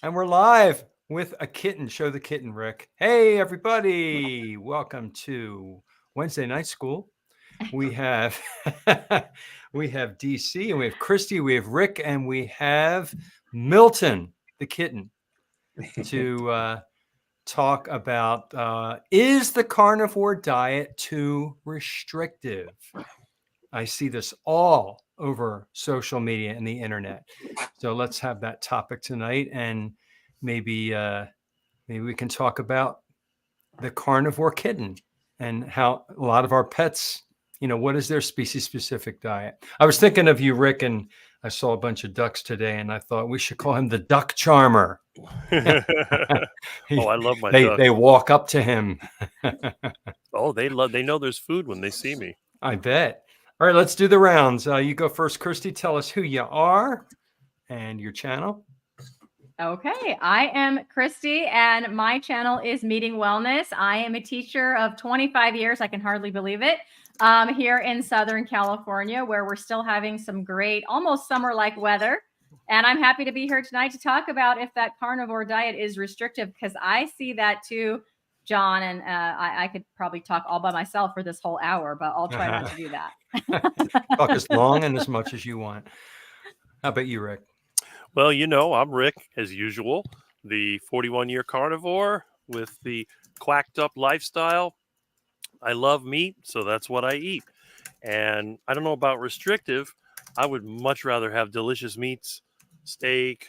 And we're live with a kitten. Show the kitten, Rick. Hey, everybody. Welcome to Wednesday Night School. We have we have DC and we have Christy, we have Rick, and we have Milton, the kitten, to talk about is the carnivore diet too restrictive? I see this all over social media and the internet. So let's have that topic tonight, and maybe we can talk about the carnivore kitten and how a lot of our pets, what is their species specific diet? I was thinking of you, Rick, and I saw a bunch of ducks today, and I thought we should call him the duck charmer. Oh, I love my ducks. They walk up to him. Oh, they know there's food when they see me. I bet. All right, let's do the rounds. You go first, Christy. Tell us who you are and your channel. Okay, I am Christy, and my channel is Meeting Wellness. I am a teacher of 25 years. I can hardly believe it. Here in Southern California, where we're still having some great, almost summer-like weather. And I'm happy to be here tonight to talk about if that carnivore diet is restrictive, because I see that too, John, and I could probably talk all by myself for this whole hour, but I'll try not to do that. Talk as long and as much as you want. How about you, Rick? Well, I'm Rick, as usual, the 41-year carnivore with the quacked up lifestyle. I love meat, so that's what I eat. And I don't know about restrictive. I would much rather have delicious meats, steak,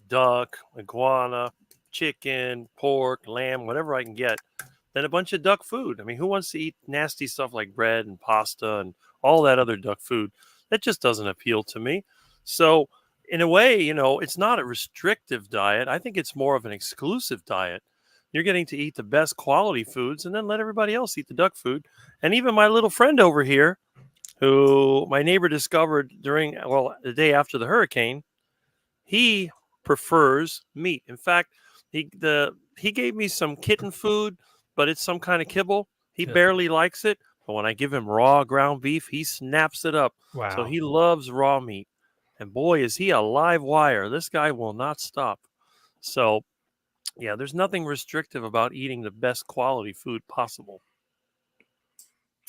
duck, iguana, chicken, pork, lamb, whatever I can get, than a bunch of duck food. I mean, who wants to eat nasty stuff like bread and pasta and all that other duck food? That just doesn't appeal to me. So in a way, it's not a restrictive diet. I think it's more of an exclusive diet. You're getting to eat the best quality foods and then let everybody else eat the duck food. And even my little friend over here, who my neighbor discovered the day after the hurricane, he prefers meat. In fact, he gave me some kitten food, but it's some kind of kibble. He barely likes it. But when I give him raw ground beef, he snaps it up. Wow. So he loves raw meat. And boy, is he a live wire. This guy will not stop. So, yeah, there's nothing restrictive about eating the best quality food possible.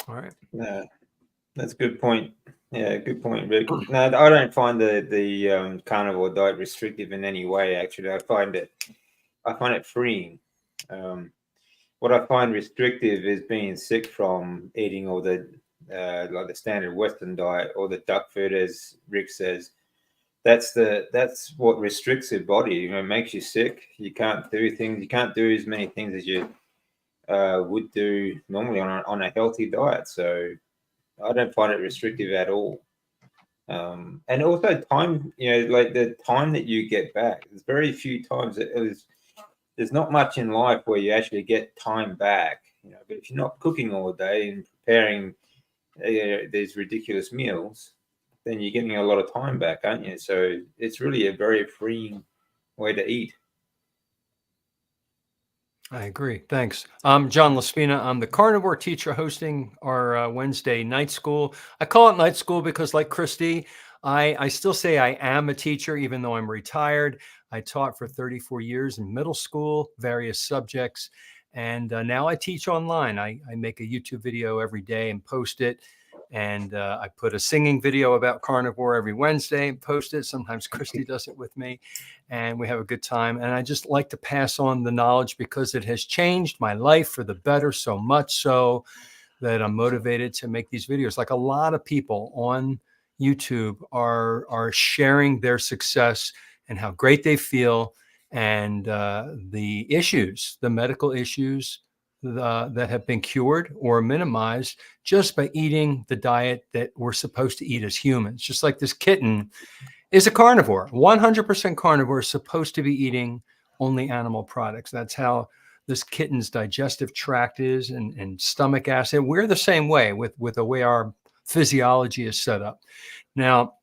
All right. Yeah, that's a good point. Yeah, good point, Rick. No, I don't find the carnivore diet restrictive in any way. Actually, I find it freeing. What I find restrictive is being sick from eating all the like the standard Western diet or the duck food, as Rick says. That's what restricts your body. It makes you sick. You can't do things. You can't do as many things as you would do normally on a healthy diet. So I don't find it restrictive at all. And also time, like the time that you get back. There's very few times there's not much in life where you actually get time back. But if you're not cooking all day and preparing these ridiculous meals, then you're getting a lot of time back, aren't you? So it's really a very freeing way to eat. I agree. Thanks. I'm John Laspina. I'm the carnivore teacher hosting our Wednesday night school. I call it night school because, like Christy, I still say I am a teacher, even though I'm retired. I taught for 34 years in middle school, various subjects. And now I teach online. I make a YouTube video every day and post it. And I put a singing video about carnivore every Wednesday and post it. Sometimes Christy does it with me, and we have a good time. And I just like to pass on the knowledge because it has changed my life for the better, so much so that I'm motivated to make these videos. Like a lot of people on YouTube are sharing their success and how great they feel, and the issues, the medical issues that have been cured or minimized just by eating the diet that we're supposed to eat as humans. Just like this kitten is a carnivore, 100% carnivore, is supposed to be eating only animal products. That's how this kitten's digestive tract is and stomach acid. We're the same way with the way our physiology is set up. Now,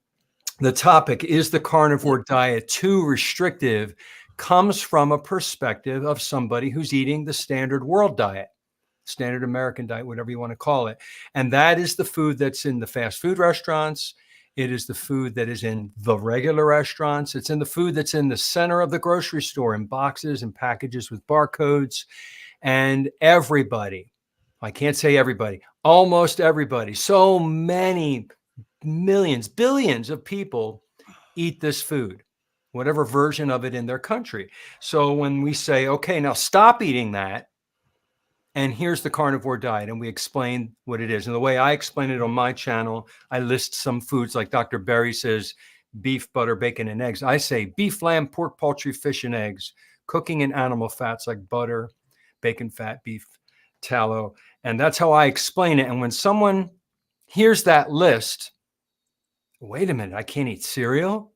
the topic, is the carnivore diet too restrictive, comes from a perspective of somebody who's eating the standard world diet, standard American diet, whatever you want to call it. And that is the food that's in the fast food restaurants It is the food that is in the regular restaurants. It's in the food that's in the center of the grocery store in boxes and packages with barcodes. And everybody, I can't say everybody, almost everybody, so many millions, billions of people eat this food, whatever version of it in their country. So when we say, okay, now stop eating that, and here's the carnivore diet, and we explain what it is. And the way I explain it on my channel, I list some foods like Dr. Berry says, beef, butter, bacon, and eggs. I say beef, lamb, pork, poultry, fish, and eggs, cooking in animal fats like butter, bacon fat, beef, tallow. And that's how I explain it. And when someone hears that list, wait a minute, I can't eat cereal?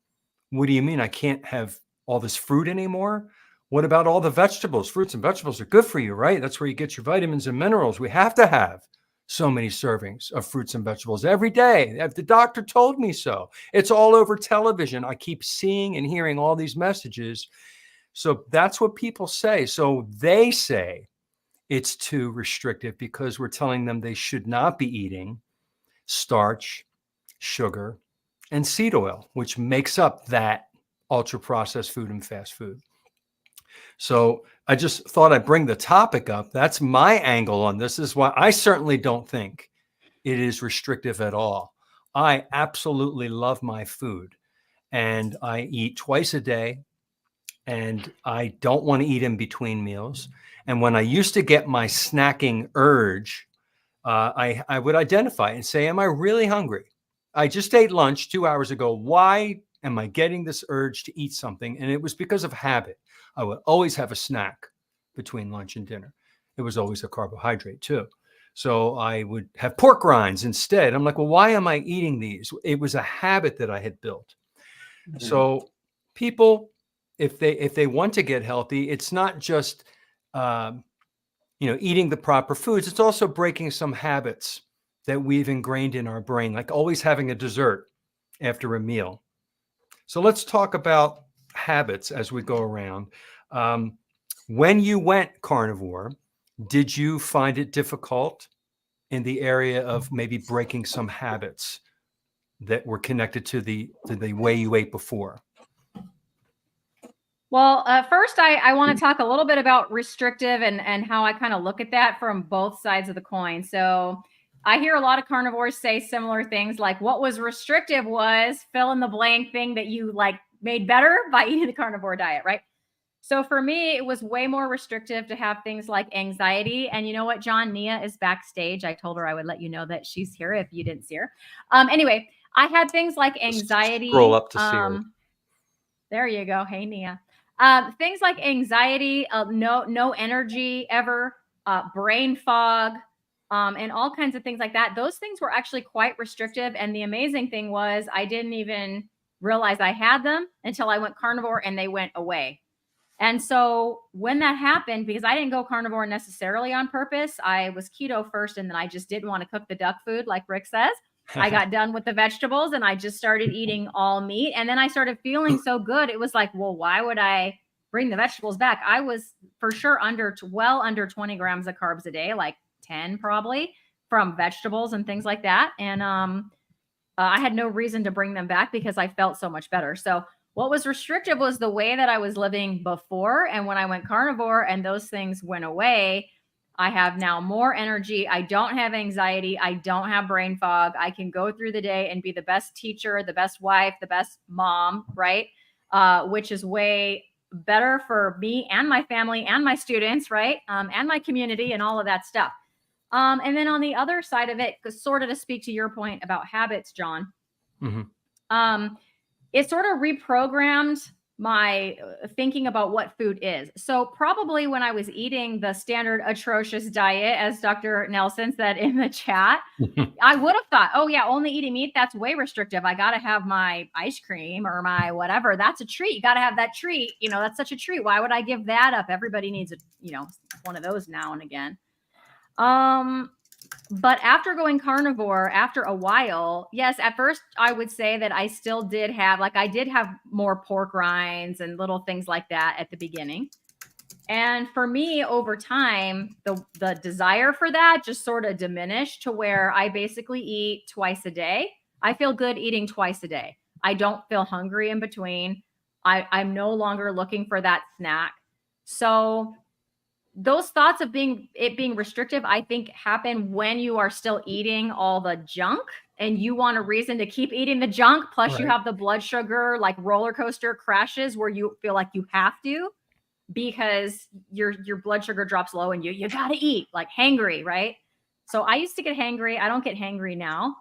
What do you mean I can't have all this fruit anymore? What about all the vegetables? Fruits and vegetables are good for you, right? That's where you get your vitamins and minerals. We have to have so many servings of fruits and vegetables every day. The doctor told me so. It's all over television. I keep seeing and hearing all these messages. So that's what people say. So they say it's too restrictive because we're telling them they should not be eating starch, sugar, and seed oil, which makes up that ultra processed food and fast food. So I just thought I'd bring the topic up. That's my angle on this. Is why I certainly don't think it is restrictive at all. I absolutely love my food, and I eat twice a day, and I don't want to eat in between meals. And when I used to get my snacking urge, I would identify and say, am I really hungry? I just ate lunch 2 hours ago. Why am I getting this urge to eat something? And it was because of habit. I would always have a snack between lunch and dinner. It was always a carbohydrate too. So I would have pork rinds instead. I'm like, well, why am I eating these? It was a habit that I had built. Mm-hmm. So people, if they want to get healthy, it's not just eating the proper foods. It's also breaking some habits that we've ingrained in our brain, like always having a dessert after a meal. So let's talk about habits as we go around. When you went carnivore, did you find it difficult in the area of maybe breaking some habits that were connected to the way you ate before? Well, first, I want to talk a little bit about restrictive and how I kind of look at that from both sides of the coin. So I hear a lot of carnivores say similar things like what was restrictive was fill in the blank thing that you like made better by eating the carnivore diet, right? So for me, it was way more restrictive to have things like anxiety. And you know what, John? Nia is backstage. I told her I would let you know that she's here if you didn't see her. Anyway, I had things like anxiety. Scroll up to see her. There you go. Hey, Nia. Things like anxiety, no energy ever, brain fog, and all kinds of things like that. Those things were actually quite restrictive. And the amazing thing was I didn't even realize I had them until I went carnivore and they went away. And so when that happened, because I didn't go carnivore necessarily on purpose, I was keto first, and then I just didn't want to cook the duck food like Rick says. I got done with the vegetables and I just started eating all meat. And then I started feeling so good. It was like, well, why would I bring the vegetables back? I was for sure well under 20 grams of carbs a day, like 10 probably from vegetables and things like that. And I had no reason to bring them back because I felt so much better. So what was restrictive was the way that I was living before. And when I went carnivore and those things went away, I have now more energy. I don't have anxiety. I don't have brain fog. I can go through the day and be the best teacher, the best wife, the best mom, right? Which is way better for me and my family and my students, right? And my community and all of that stuff. And then on the other side of it, sort of to speak to your point about habits, John, it sort of reprogrammed my thinking about what food is. So probably when I was eating the standard atrocious diet, as Dr. Nelson said in the chat, I would have thought, oh yeah, only eating meat, that's way restrictive. I got to have my ice cream or my whatever. That's a treat. You got to have that treat. That's such a treat. Why would I give that up? Everybody needs one of those now and again. But after going carnivore, after a while, yes, at first I would say that I still did have, I did have more pork rinds and little things like that at the beginning. And for me, over time, the desire for that just sort of diminished to where I basically eat twice a day. I feel good eating twice a day. I don't feel hungry in between. I'm no longer looking for that snack. So those thoughts of being restrictive, I think, happen when you are still eating all the junk and you want a reason to keep eating the junk. Plus, you Right. have the blood sugar like roller coaster crashes where you feel like you have to because your blood sugar drops low and you gotta eat, like hangry, right? So I used to get hangry. I don't get hangry now.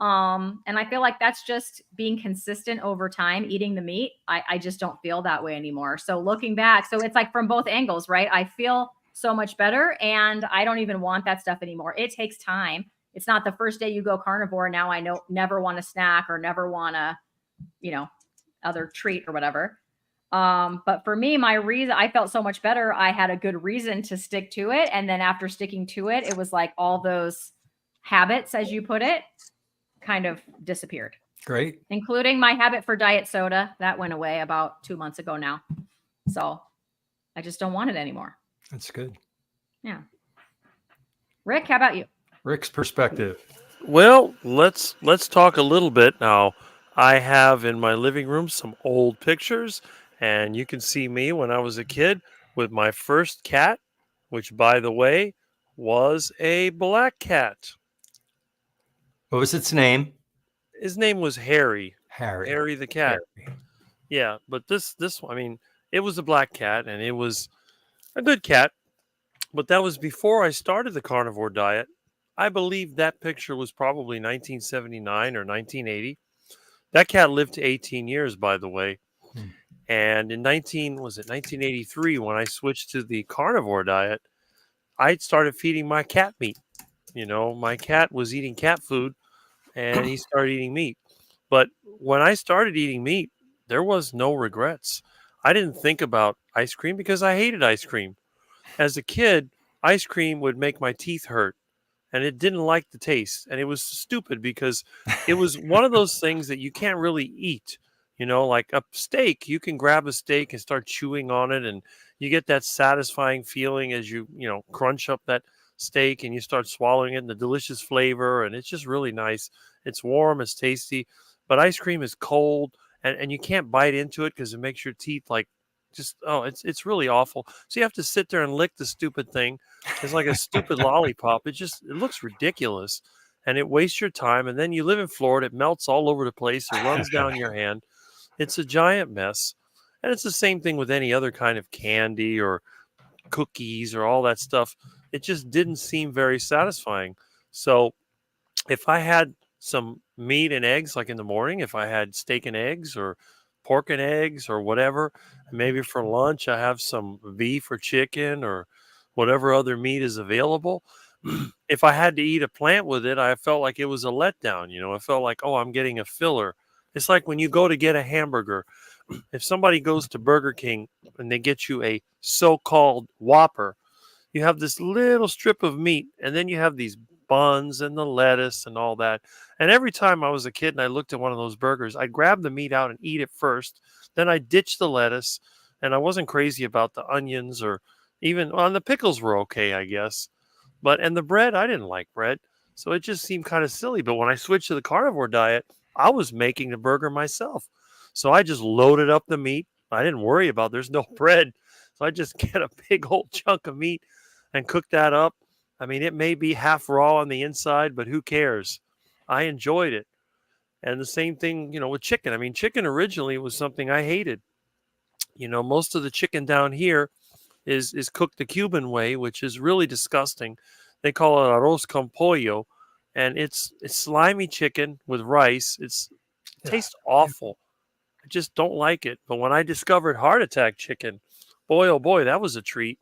And I feel like that's just being consistent over time, eating the meat. I just don't feel that way anymore. So looking back, so it's like from both angles, right? I feel so much better and I don't even want that stuff anymore. It takes time. It's not the first day you go carnivore. Now I know never want a snack or never want a, other treat or whatever. But for me, my reason, I felt so much better. I had a good reason to stick to it. And then after sticking to it, it was like all those habits, as you put it, kind of disappeared, Great. including my habit for diet soda. That went away about 2 months ago now. So I just don't want it anymore. That's good. Yeah. Rick, how about you? Rick's perspective. Well, let's talk a little bit now. I have in my living room some old pictures, and you can see me when I was a kid with my first cat, which, by the way, was a black cat. What was its name? His name was Harry. Harry. Harry the cat. Harry. Yeah, but this I mean, it was a black cat, and it was a good cat. But that was before I started the carnivore diet. I believe that picture was probably 1979 or 1980. That cat lived to 18 years, by the way. And in 1983, when I switched to the carnivore diet, I started feeding my cat meat. My cat was eating cat food and he started eating meat. But when I started eating meat, there was no regrets. I didn't think about ice cream because I hated ice cream. As a kid, ice cream would make my teeth hurt and it didn't like the taste. And it was stupid because it was one of those things that you can't really eat. Like a steak, you can grab a steak and start chewing on it, and you get that satisfying feeling as you crunch up that steak and you start swallowing it and the delicious flavor, and it's just really nice. It's warm, it's tasty, but ice cream is cold and you can't bite into it because it makes your teeth like it's really awful. So you have to sit there and lick the stupid thing. It's like a stupid lollipop. It looks ridiculous and it wastes your time. And then you live in Florida, it melts all over the place, it runs down your hand. It's a giant mess. And it's the same thing with any other kind of candy or cookies or all that stuff. It just didn't seem very satisfying. So if I had some meat and eggs, like in the morning, if I had steak and eggs or pork and eggs or whatever, maybe for lunch I have some beef or chicken or whatever other meat is available. If I had to eat a plant with it, I felt like it was a letdown. I felt like, oh, I'm getting a filler. It's like when you go to get a hamburger. If somebody goes to Burger King and they get you a so-called Whopper, you have this little strip of meat, and then you have these buns and the lettuce and all that. And every time I was a kid and I looked at one of those burgers, I'd grab the meat out and eat it first. Then I'd ditch the lettuce, and I wasn't crazy about the onions or even the pickles were okay, I guess. And the bread, I didn't like bread. So it just seemed kind of silly. But when I switched to the carnivore diet, I was making the burger myself. So I just loaded up the meat. I didn't worry about there's no bread. So I just get a big old chunk of meat and cook that up. I mean, it may be half raw on the inside, but who cares? I enjoyed it. And the same thing, with chicken. I mean, chicken originally was something I hated. Most of the chicken down here is cooked the Cuban way, which is really disgusting. They call it arroz con pollo, and it's slimy chicken with rice. It tastes awful. I just don't like it. But when I discovered heart attack chicken, boy, oh boy, that was a treat.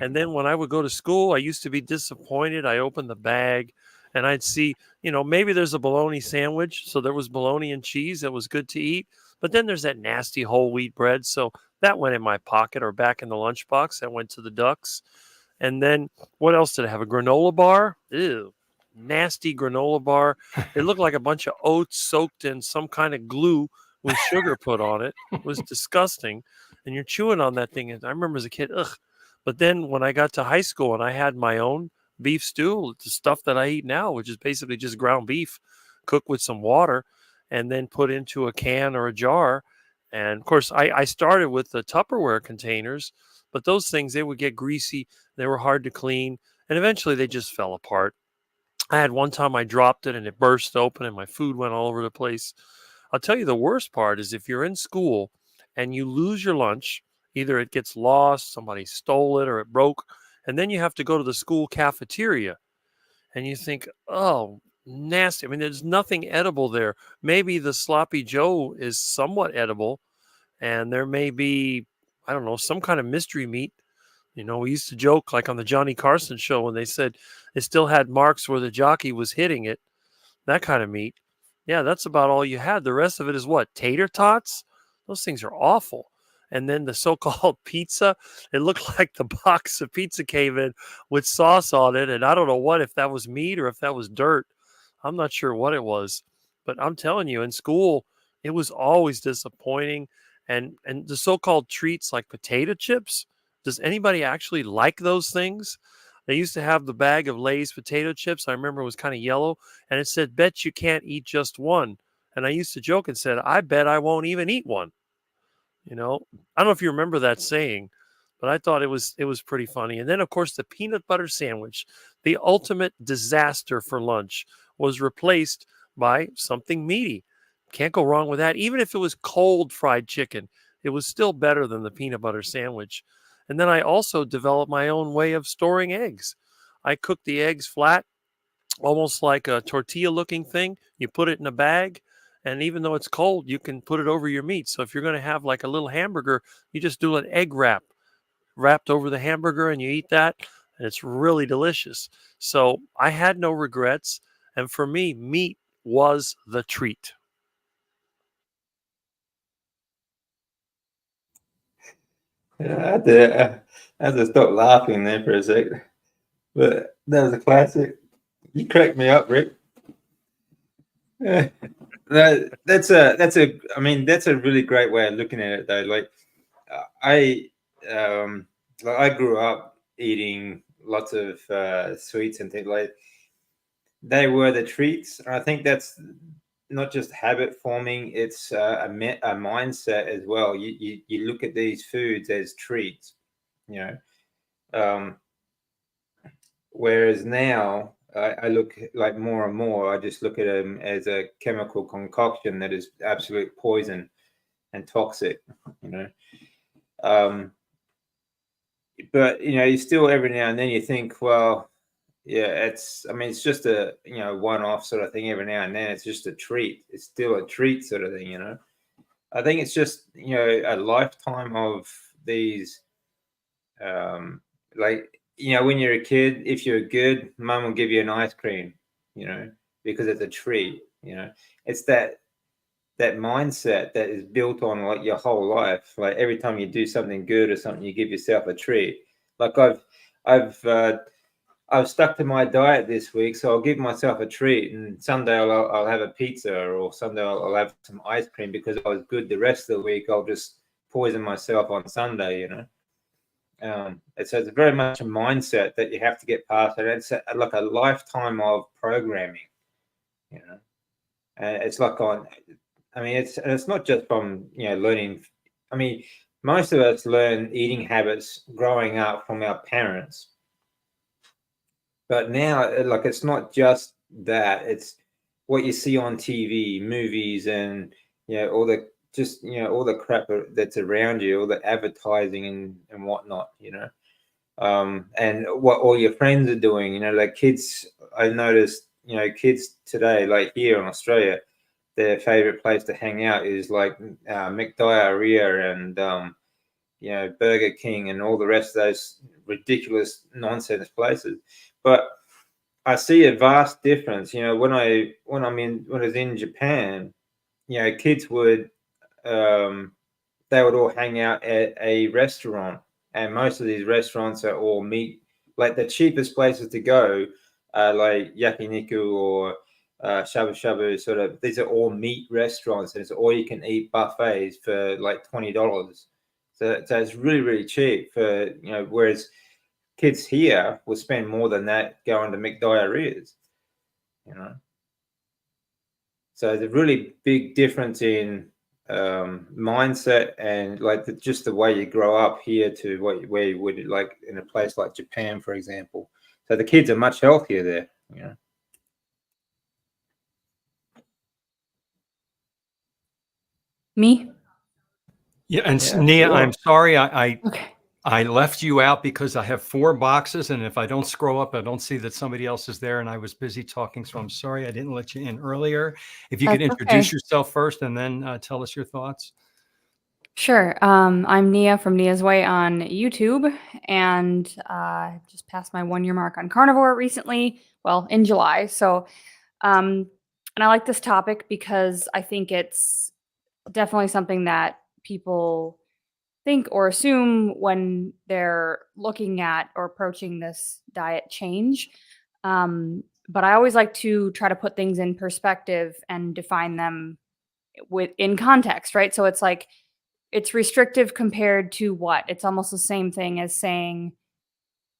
And then when I would go to school, I used to be disappointed. I opened the bag and I'd see, maybe there's a bologna sandwich. So there was bologna and cheese that was good to eat. But then there's that nasty whole wheat bread. So that went in my pocket or back in the lunchbox. That went to the ducks. And then what else did I have? A granola bar? Ew, nasty granola bar. It looked like a bunch of oats soaked in some kind of glue with sugar put on it. It was disgusting. And you're chewing on that thing. And I remember as a kid, ugh. But then when I got to high school and I had my own beef stew, the stuff that I eat now, which is basically just ground beef cook with some water, and then put into a can or a jar. And of course, I started with the Tupperware containers, but those things, they would get greasy. They were hard to clean, and eventually they just fell apart. I had one time I dropped it and it burst open and my food went all over the place. I'll tell you, the worst part is if you're in school and you lose your lunch, either it gets lost, somebody stole it, or it broke, and then you have to go to the school cafeteria and you think, oh, nasty. I mean, there's nothing edible there. Maybe the sloppy Joe is somewhat edible, and there may be, I don't know, some kind of mystery meat. You know, we used to joke like on the Johnny Carson show when they said it still had marks where the jockey was hitting it, that kind of meat. Yeah, that's about all you had. The rest of it is what? Tater tots? Those things are awful. And then the so-called pizza, it looked like the box of pizza came in with sauce on it. And I don't know what, if that was meat or if that was dirt. I'm not sure what it was. But I'm telling you, in school, it was always disappointing. And the so-called treats like potato chips, does anybody actually like those things? They used to have the bag of Lay's potato chips. I remember it was kind of yellow, and it said, "Bet you can't eat just one." And I used to joke and said, "I bet I won't even eat one." You know, I don't know if you remember that saying, but I thought it was pretty funny. And then, of course, the peanut butter sandwich, the ultimate disaster for lunch, was replaced by something meaty. Can't go wrong with that. Even if it was cold fried chicken, it was still better than the peanut butter sandwich. And then I also developed my own way of storing eggs. I cook the eggs flat, almost like a tortilla looking thing. You put it in a bag, and even though it's cold, you can put it over your meat. So if you're going to have like a little hamburger, you just do an egg wrapped over the hamburger and you eat that, and it's really delicious. So I had no regrets. And for me, meat was the treat. Yeah, I had to stop laughing there for a sec. But that was a classic. You cracked me up, Rick. Yeah. That's I mean, that's a really great way of looking at it though. Like I like I grew up eating lots of sweets and things like they were the treats. And I think that's not just habit forming, it's a mindset as well. You look at these foods as treats, you know. Um, Whereas now I look like more and more, I just look at them as a chemical concoction that is absolute poison and toxic, you know. Um, but you know, you still every now and then you think, well, yeah, I mean, it's just a one-off sort of thing. Every now and then, it's just a treat. It's still a treat sort of thing, you know. I think it's just a lifetime of these like when you're a kid, if you're good, mum will give you an ice cream, because it's a treat. It's that mindset that is built on like your whole life. Like every time you do something good or something, you give yourself a treat. Like I've stuck to my diet this week, so I'll give myself a treat, and someday I'll have a pizza, or someday I'll have some ice cream because I was good the rest of the week. I'll just poison myself on Sunday. It's very much a mindset that you have to get past, and it's like a lifetime of programming. It's like it's not just from learning. I mean, most of us learn eating habits growing up from our parents, but now like it's not just that. It's what you see on TV, movies, and all the crap that's around you, all the advertising and whatnot. And what all your friends are doing. Like kids. I noticed kids today, like here in Australia, their favorite place to hang out is like McDiarrhea and Burger King and all the rest of those ridiculous nonsense places. But I see a vast difference. When I was in Japan, kids would they would all hang out at a restaurant, and most of these restaurants are all meat. Like the cheapest places to go, like yakiniku or shabu shabu, sort of. These are all meat restaurants, and it's all you can eat buffets for like $20. So it's really really cheap for Whereas kids here will spend more than that going to McDiarrheas. So there's a really big difference in mindset and like just the way you grow up here to where you would like in a place like Japan, for example. So the kids are much healthier there, you know. Me? Yeah, and Yeah, Nia, sure. I'm sorry, I Okay. I left you out because I have 4 boxes, and if I don't scroll up, I don't see that somebody else is there, and I was busy talking, so I'm sorry I didn't let you in earlier. If you could That's introduce okay. yourself first and then tell us your thoughts. Sure. I'm Nia from Nia's Way on YouTube, and just passed my 1 year mark on carnivore recently. Well, in July. So, and I like this topic because I think it's definitely something that people think or assume when they're looking at or approaching this diet change. But I always like to try to put things in perspective and define them in context, right? So it's like it's restrictive compared to what? It's almost the same thing as saying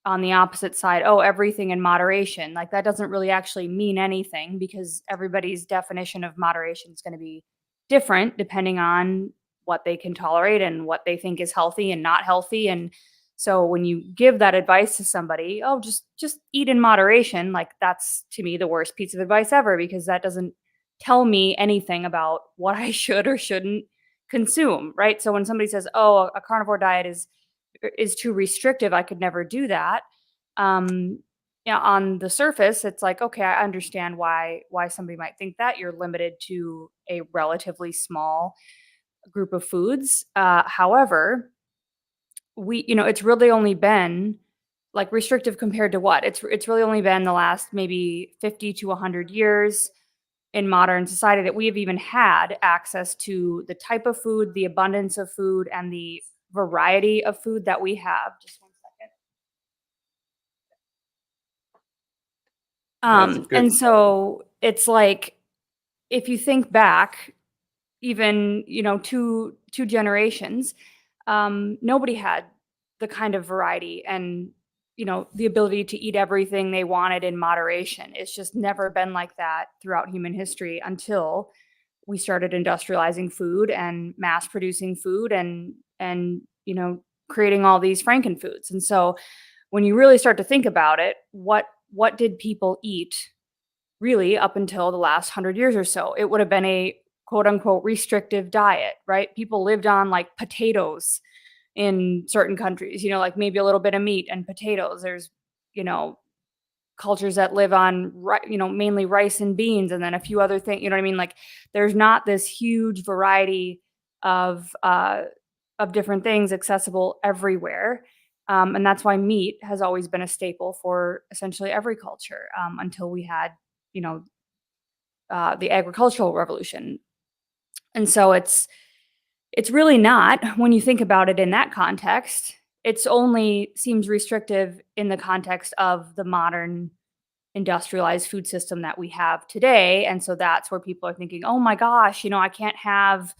on the opposite side, oh, everything in moderation. Like that doesn't really actually mean anything because everybody's definition of moderation is going to be different depending on what they can tolerate and what they think is healthy and not healthy. And so when you give that advice to somebody, oh, just eat in moderation, like that's to me the worst piece of advice ever because that doesn't tell me anything about what I should or shouldn't consume, right? So when somebody says, "Oh, a carnivore diet is too restrictive. I could never do that." Yeah, on the surface, it's like, okay, I understand why somebody might think that. You're limited to a relatively small group of foods. However, it's really only been like restrictive compared to what? It's really only been the last maybe 50 to 100 years in modern society that we have even had access to the type of food, the abundance of food, and the variety of food that we have. Just 1 That's a second. good And so it's like if you think back, even two generations, nobody had the kind of variety and the ability to eat everything they wanted in moderation. It's just never been like that throughout human history until we started industrializing food and mass producing food and creating all these frankenfoods. And so when you really start to think about it, what did people eat really up until the last 100 years or so? It would have been a quote unquote restrictive diet, right? People lived on like potatoes in certain countries, like maybe a little bit of meat and potatoes. There's, cultures that live on, mainly rice and beans and then a few other things, you know what I mean? Like there's not this huge variety of different things accessible everywhere. And that's why meat has always been a staple for essentially every culture until we had, the agricultural revolution. And so it's really not, when you think about it in that context, it's only seems restrictive in the context of the modern industrialized food system that we have today. And so that's where people are thinking, oh my gosh, I can't have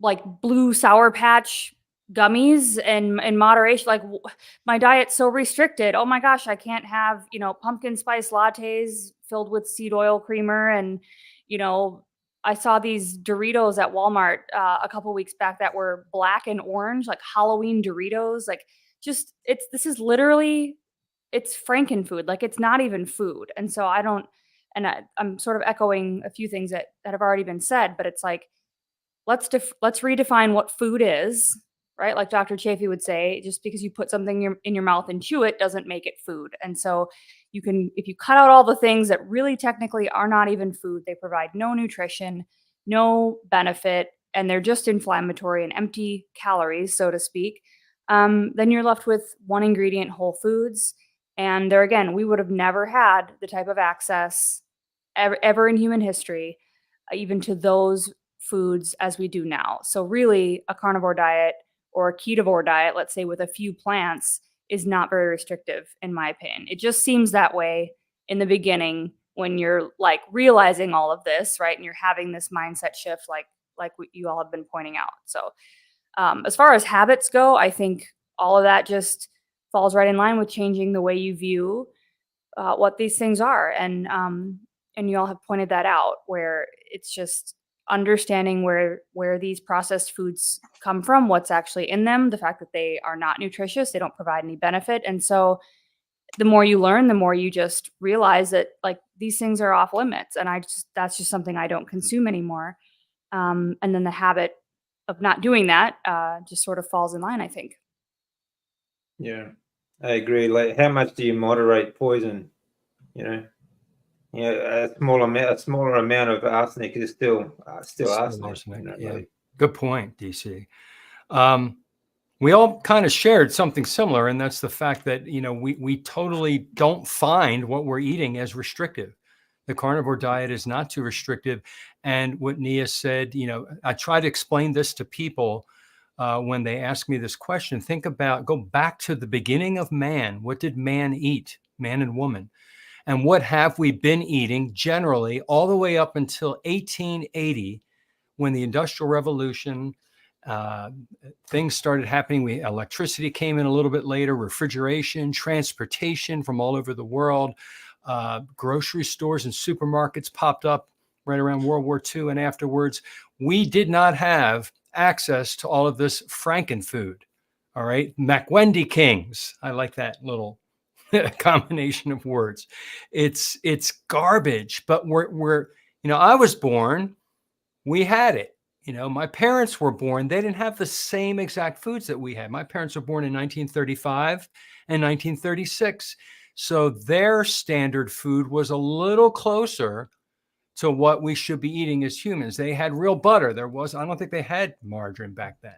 like blue Sour Patch gummies and in moderation. Like my diet's so restricted. Oh my gosh, I can't have, pumpkin spice lattes filled with seed oil creamer. And, I saw these Doritos at Walmart a couple weeks back that were black and orange, like Halloween Doritos. Like this is literally, it's Frankenfood. Like it's not even food. And so I'm sort of echoing a few things that have already been said, but it's like, let's redefine what food is, right? Like Dr. Chafee would say, just because you put something in your mouth and chew it doesn't make it food. And so if you cut out all the things that really technically are not even food, they provide no nutrition, no benefit, and they're just inflammatory and empty calories, so to speak, then you're left with one ingredient whole foods. And there again, we would have never had the type of access ever in human history, even to those foods as we do now. So really a carnivore diet or a ketovore diet, let's say with a few plants, is not very restrictive in my opinion. It just seems that way in the beginning when you're like realizing all of this, right? And you're having this mindset shift like what you all have been pointing out. So as far as habits go, I think all of that just falls right in line with changing the way you view what these things are. And and you all have pointed that out, where it's just understanding where these processed foods come from, what's actually in them, the fact that they are not nutritious, they don't provide any benefit. And so the more you learn, the more you just realize that like these things are off limits. And that's just something I don't consume anymore. And then the habit of not doing that just sort of falls in line, I think. Yeah, I agree. Like, how much do you moderate poison? You know, a smaller amount of arsenic is still arsenic. You know, Yeah. like, Good point, DC. We all kind of shared something similar, and that's the fact that, we totally don't find what we're eating as restrictive. The carnivore diet is not too restrictive. And what Nia said, I try to explain this to people when they ask me this question. Go back to the beginning of man. What did man eat, man and woman? And what have we been eating generally all the way up until 1880, when the Industrial Revolution, things started happening. Electricity came in a little bit later, refrigeration, transportation from all over the world, grocery stores and supermarkets popped up right around World War II and afterwards. We did not have access to all of this Frankenfood. All right. McWendy Kings. I like that little combination of words. It's garbage, but we're I was born, we had it. My parents were born, they didn't have the same exact foods that we had. My parents were born in 1935 and 1936. So their standard food was a little closer to what we should be eating as humans. They had real butter. I don't think they had margarine back then.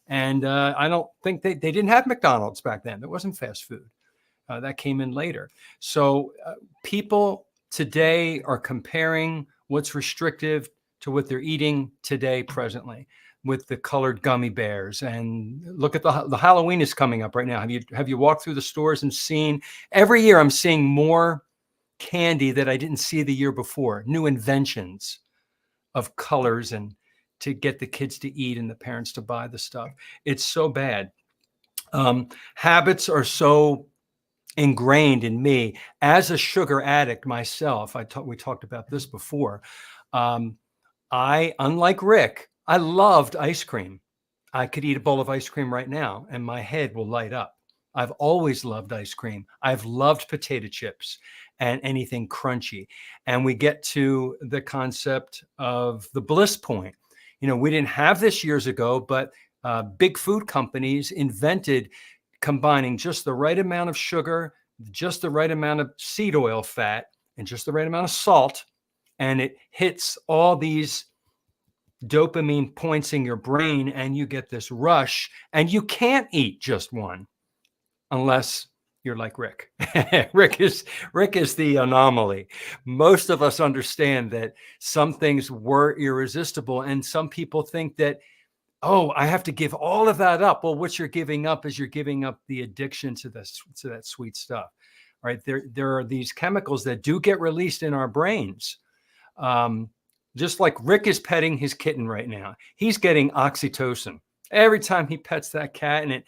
And I don't think they didn't have McDonald's back then. There wasn't fast food. That came in later. So people today are comparing what's restrictive to what they're eating today, presently, with the colored gummy bears. And look at the Halloween is coming up right now. Have you walked through the stores and seen? Every year I'm seeing more candy that I didn't see the year before. New inventions of colors and to get the kids to eat and the parents to buy the stuff. It's so bad. Habits are so ingrained in me as a sugar addict myself. We talked about this before. Unlike Rick, I loved ice cream. I could eat a bowl of ice cream right now and my head will light up. I've always loved ice cream. I've loved potato chips and anything crunchy. And we get to the concept of the bliss point. We didn't have this years ago, but big food companies invented combining just the right amount of sugar, just the right amount of seed oil fat, and just the right amount of salt. And it hits all these dopamine points in your brain and you get this rush, and you can't eat just one unless you're like Rick. Rick is the anomaly. Most of us understand that some things were irresistible, and some people think that, oh, I have to give all of that up. Well, what you're giving up is you're giving up the addiction to that sweet stuff. Right? There are these chemicals that do get released in our brains. Just like Rick is petting his kitten right now. He's getting oxytocin. Every time he pets that cat and it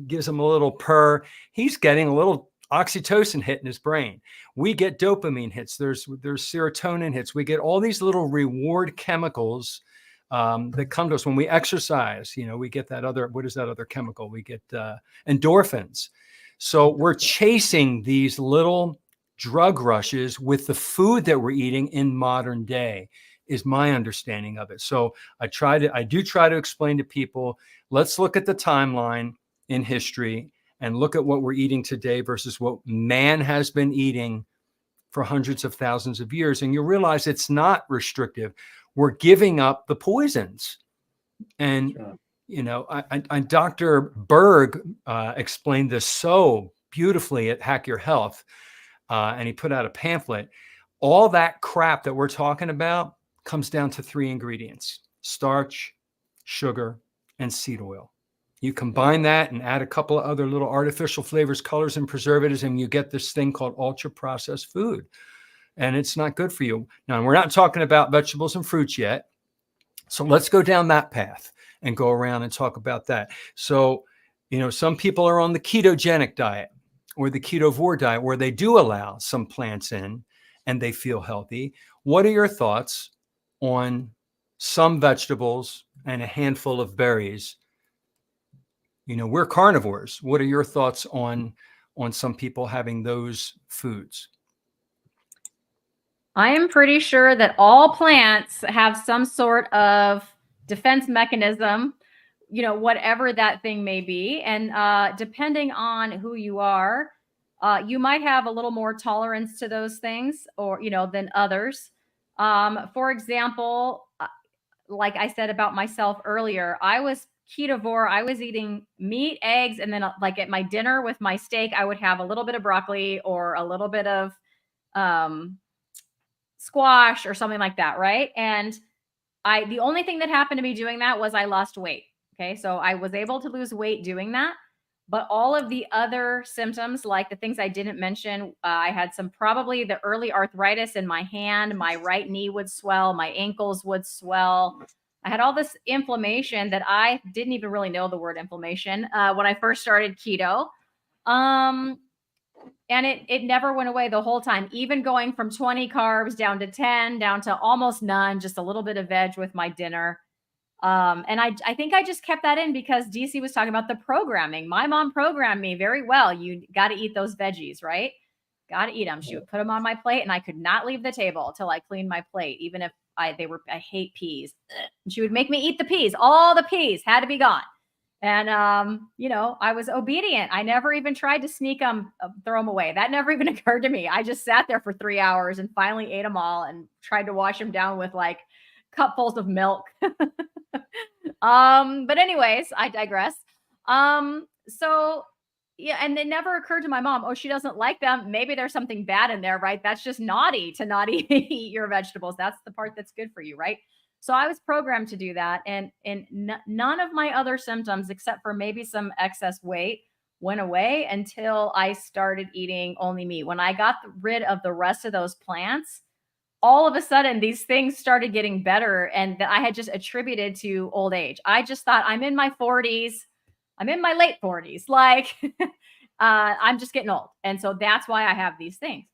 gives him a little purr, he's getting a little oxytocin hit in his brain. We get dopamine hits. There's serotonin hits. We get all these little reward chemicals that come to us when we exercise. We get what is that other chemical? We get endorphins. So we're chasing these little drug rushes with the food that we're eating in modern day, is my understanding of it. So I do try to explain to people, let's look at the timeline in history and look at what we're eating today versus what man has been eating for hundreds of thousands of years. And you realize it's not restrictive. We're giving up the poisons. And, Dr. Berg explained this so beautifully at Hack Your Health. And he put out a pamphlet. All that crap that we're talking about comes down to 3 ingredients: starch, sugar, and seed oil. You combine that and add a couple of other little artificial flavors, colors, and preservatives, and you get this thing called ultra-processed food. And it's not good for you. Now, we're not talking about vegetables and fruits yet. So let's go down that path and go around and talk about that. So, some people are on the ketogenic diet or the ketovore diet, where they do allow some plants in and they feel healthy. What are your thoughts on some vegetables and a handful of berries? You know, we're carnivores. What are your thoughts on some people having those foods? I am pretty sure that all plants have some sort of defense mechanism, you know, whatever that thing may be. And depending on who you are, you might have a little more tolerance to those things, or, you know, than others. For example, like I said about myself earlier, I was ketovore. I was eating meat, eggs, and then like at my dinner with my steak, I would have a little bit of broccoli or a little bit of squash or something like that, right? And the only thing that happened to me doing that was I lost weight. Okay, so I was able to lose weight doing that. But all of the other symptoms, like the things I didn't mention, I had probably the early arthritis in my hand. My right knee would swell. My ankles would swell. I had all this inflammation that I didn't even really know the word inflammation when I first started keto. And it never went away the whole time, even going from 20 carbs down to 10, down to almost none, just a little bit of veg with my dinner. And I think I just kept that in because DC was talking about the programming. My mom programmed me very well. You got to eat those veggies, right? Got to eat them. She would put them on my plate and I could not leave the table till I cleaned my plate, even if I hate peas. And she would make me eat the peas. All the peas had to be gone. And, you know, I was obedient. I never even tried to sneak them, throw them away. That never even occurred to me. I just sat there for 3 hours and finally ate them all and tried to wash them down with like cupfuls of milk. But anyways, I digress. So yeah, and it never occurred to my mom, oh, she doesn't like them. Maybe there's something bad in there, right? That's just naughty to not eat your vegetables. That's the part that's good for you, right? So I was programmed to do that. And none of my other symptoms, except for maybe some excess weight, went away until I started eating only meat. When I got rid of the rest of those plants, all of a sudden these things started getting better, and that I had just attributed to old age. I just thought, I'm in my 40s. I'm in my late 40s. Like, I'm just getting old. And so that's why I have these things.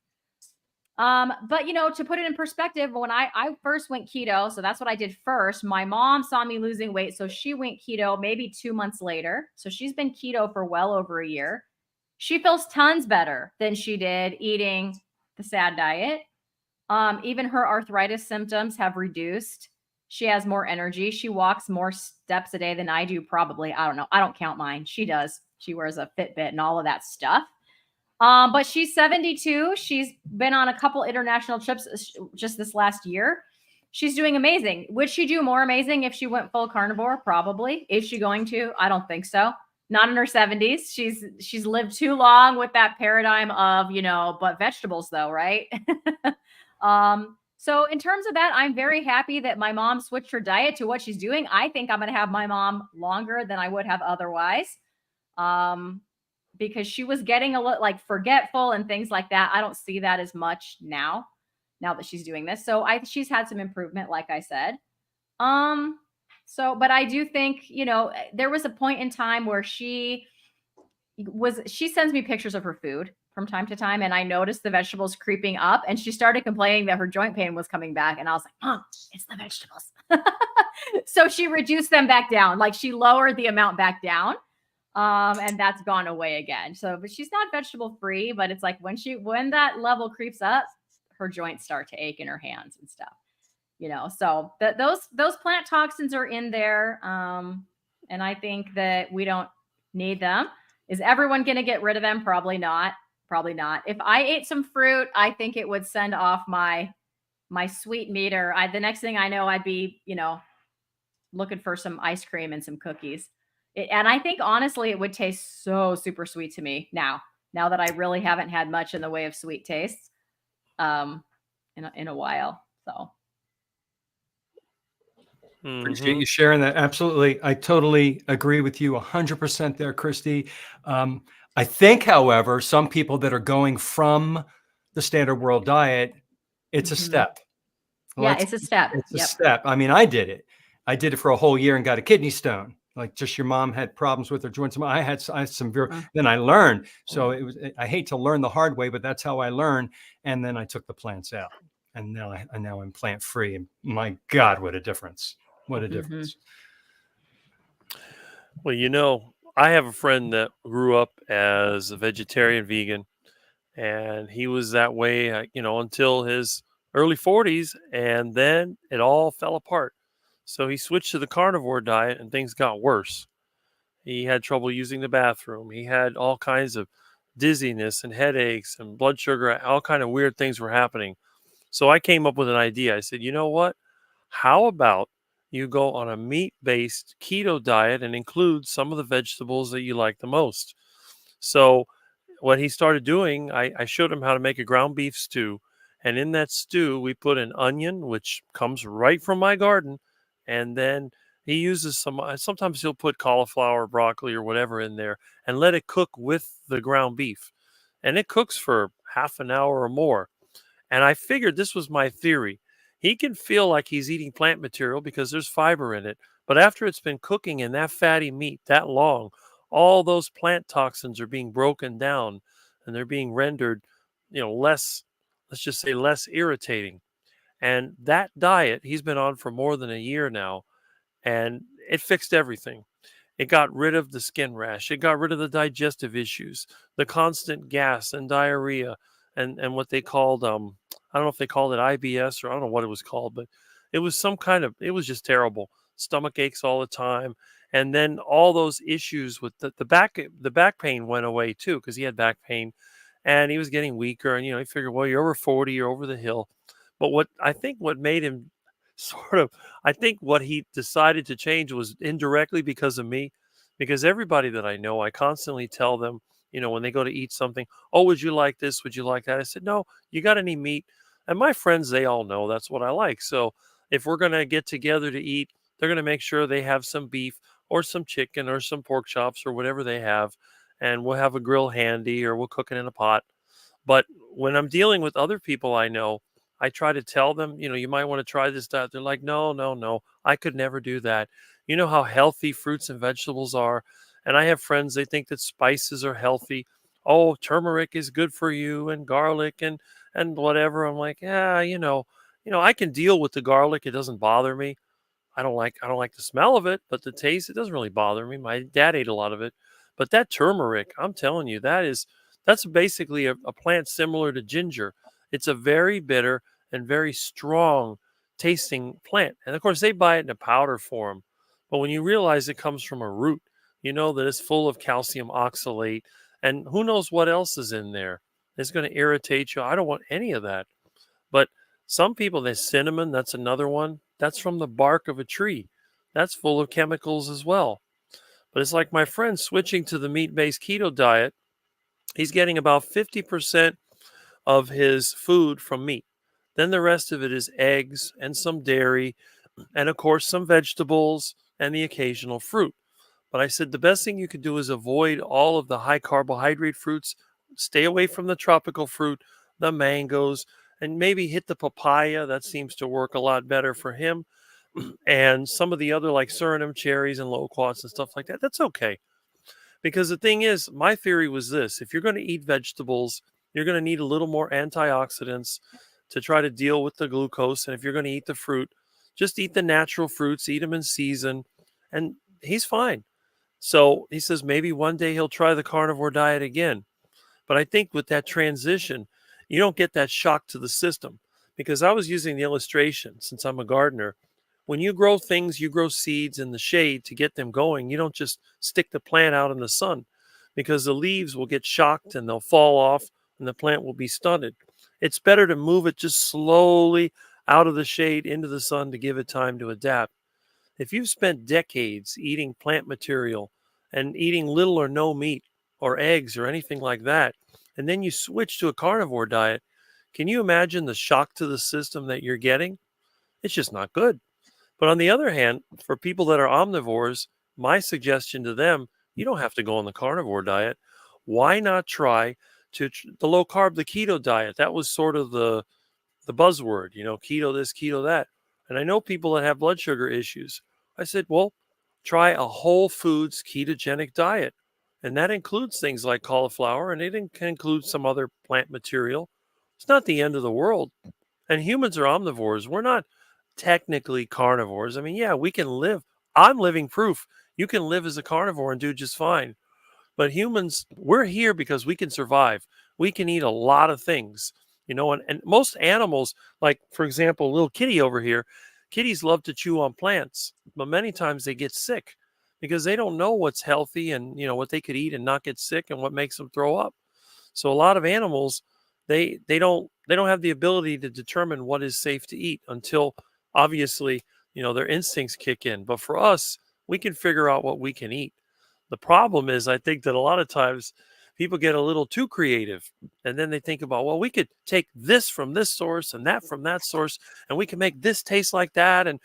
But, you know, to put it in perspective, when I first went keto, so that's what I did first. My mom saw me losing weight, so she went keto maybe 2 months later. So she's been keto for well over a year. She feels tons better than she did eating the SAD diet. Even her arthritis symptoms have reduced. She has more energy. She walks more steps a day than I do, probably. I don't know. I don't count mine. She does. She wears a Fitbit and all of that stuff. But she's 72. She's been on a couple international trips just this last year. She's doing amazing. Would she do more amazing if she went full carnivore? Probably. Is she going to? I don't think so. Not in her 70s. She's lived too long with that paradigm of, you know, but vegetables though, right? So in terms of that, I'm very happy that my mom switched her diet to what she's doing. I think I'm going to have my mom longer than I would have otherwise. Because she was getting a little like forgetful and things like that. I don't see that as much now that she's doing this. So she's had some improvement, like I said. But I do think, you know, there was a point in time where she sends me pictures of her food from time to time, and I noticed the vegetables creeping up, and she started complaining that her joint pain was coming back. And I was like, Mom, it's the vegetables. So she reduced them back down. Like she lowered the amount back down. And that's gone away again. So, but she's not vegetable free, but it's like when that level creeps up, her joints start to ache in her hands and stuff, you know, so those plant toxins are in there. And I think that we don't need them. Is everyone going to get rid of them? Probably not. Probably not. If I ate some fruit, I think it would send off my sweet meter. The next thing I know, I'd be, you know, looking for some ice cream and some cookies. And I think honestly, it would taste so super sweet to me now that I really haven't had much in the way of sweet tastes in a while. So appreciate you sharing that. Absolutely. I totally agree with you 100% there, Christy. I think, however, some people that are going from the standard world diet, it's a step. Yeah, it's a step. It's a step. I mean, I did it for a whole year and got a kidney stone. like just your mom had problems with her joints. I had some very, Mm. then I learned. So it was, I hate to learn the hard way, but that's how I learned. And then I took the plants out, and now I'm plant free. And my God, what a difference. What a Mhm. difference. Well, I have a friend that grew up as a vegetarian vegan, and he was that way, until his early 40s, and then it all fell apart. So he switched to the carnivore diet, and things got worse. He had trouble using the bathroom. He had all kinds of dizziness and headaches and blood sugar. All kind of weird things were happening. So I came up with an idea. I said, you know what? How about you go on a meat-based keto diet and include some of the vegetables that you like the most? So what he started doing, I showed him how to make a ground beef stew. And in that stew, we put an onion, which comes right from my garden. And then he uses sometimes he'll put cauliflower, broccoli, or whatever in there and let it cook with the ground beef. And it cooks for half an hour or more. And I figured this was my theory. He can feel like he's eating plant material because there's fiber in it. But after it's been cooking in that fatty meat that long, all those plant toxins are being broken down and they're being rendered, less, let's just say less irritating. And that diet he's been on for more than a year now, and it fixed everything. It got rid of the skin rash. It got rid of the digestive issues, the constant gas and diarrhea, and what they called I don't know if they called it IBS, or I don't know what it was called, but it was it was just terrible. Stomach aches all the time, and then all those issues with the back pain went away too, because he had back pain, and he was getting weaker. And he figured, well, you're over 40, you're over the hill. But what made him sort of, I think what he decided to change was indirectly because of me, because everybody that I know, I constantly tell them, when they go to eat something, oh, would you like this? Would you like that? I said, no, you got any meat? And my friends, they all know that's what I like. So if we're going to get together to eat, they're going to make sure they have some beef or some chicken or some pork chops or whatever they have. And we'll have a grill handy, or we'll cook it in a pot. But when I'm dealing with other people I know, I try to tell them, you might want to try this diet. They're like, no, no, no, I could never do that. You know how healthy fruits and vegetables are. And I have friends, they think that spices are healthy. Oh, turmeric is good for you, and garlic and whatever. I'm like, yeah, I can deal with the garlic. It doesn't bother me. I don't like the smell of it, but the taste, it doesn't really bother me. My dad ate a lot of it. But that turmeric, I'm telling you, that's basically a plant similar to ginger. It's a very bitter and very strong tasting plant. And of course, they buy it in a powder form. But when you realize it comes from a root, you know that it's full of calcium oxalate, and who knows what else is in there. It's going to irritate you. I don't want any of that. But some people, there's cinnamon, that's another one. That's from the bark of a tree. That's full of chemicals as well. But it's like my friend switching to the meat based keto diet. He's getting about 50% of his food from meat. Then the rest of it is eggs and some dairy, and of course, some vegetables and the occasional fruit. But I said the best thing you could do is avoid all of the high carbohydrate fruits. Stay away from the tropical fruit, the mangoes, and maybe hit the papaya. That seems to work a lot better for him. And some of the other, like Suriname cherries and loquats and stuff like that. That's okay. Because the thing is, my theory was this: if you're going to eat vegetables, you're going to need a little more antioxidants to try to deal with the glucose. And if you're going to eat the fruit, just eat the natural fruits, eat them in season, and he's fine. So he says maybe one day he'll try the carnivore diet again. But I think with that transition, you don't get that shock to the system, because I was using the illustration since I'm a gardener. When you grow things, you grow seeds in the shade to get them going. You don't just stick the plant out in the sun, because the leaves will get shocked and they'll fall off and the plant will be stunted. It's better to move it just slowly out of the shade into the sun to give it time to adapt. If you've spent decades eating plant material and eating little or no meat or eggs or anything like that, and then you switch to a carnivore diet, can you imagine the shock to the system that you're getting? It's just not good. But on the other hand, for people that are omnivores, my suggestion to them, you don't have to go on the carnivore diet. Why not try the low carb, the keto diet? That was sort of the buzzword, keto this, keto that. And I know people that have blood sugar issues. I said, well, try a whole foods ketogenic diet. And that includes things like cauliflower, and it can include some other plant material. It's not the end of the world. And humans are omnivores. We're not technically carnivores. I mean, yeah, we can live. I'm living proof. You can live as a carnivore and do just fine. But humans, we're here because we can survive. We can eat a lot of things, and most animals, like, for example, little kitty over here, kitties love to chew on plants, but many times they get sick because they don't know what's healthy and, what they could eat and not get sick and what makes them throw up. So a lot of animals, they don't have the ability to determine what is safe to eat until obviously, their instincts kick in. But for us, we can figure out what we can eat. The problem is, I think that a lot of times people get a little too creative and then they think about, well, we could take this from this source and that from that source, and we can make this taste like that. And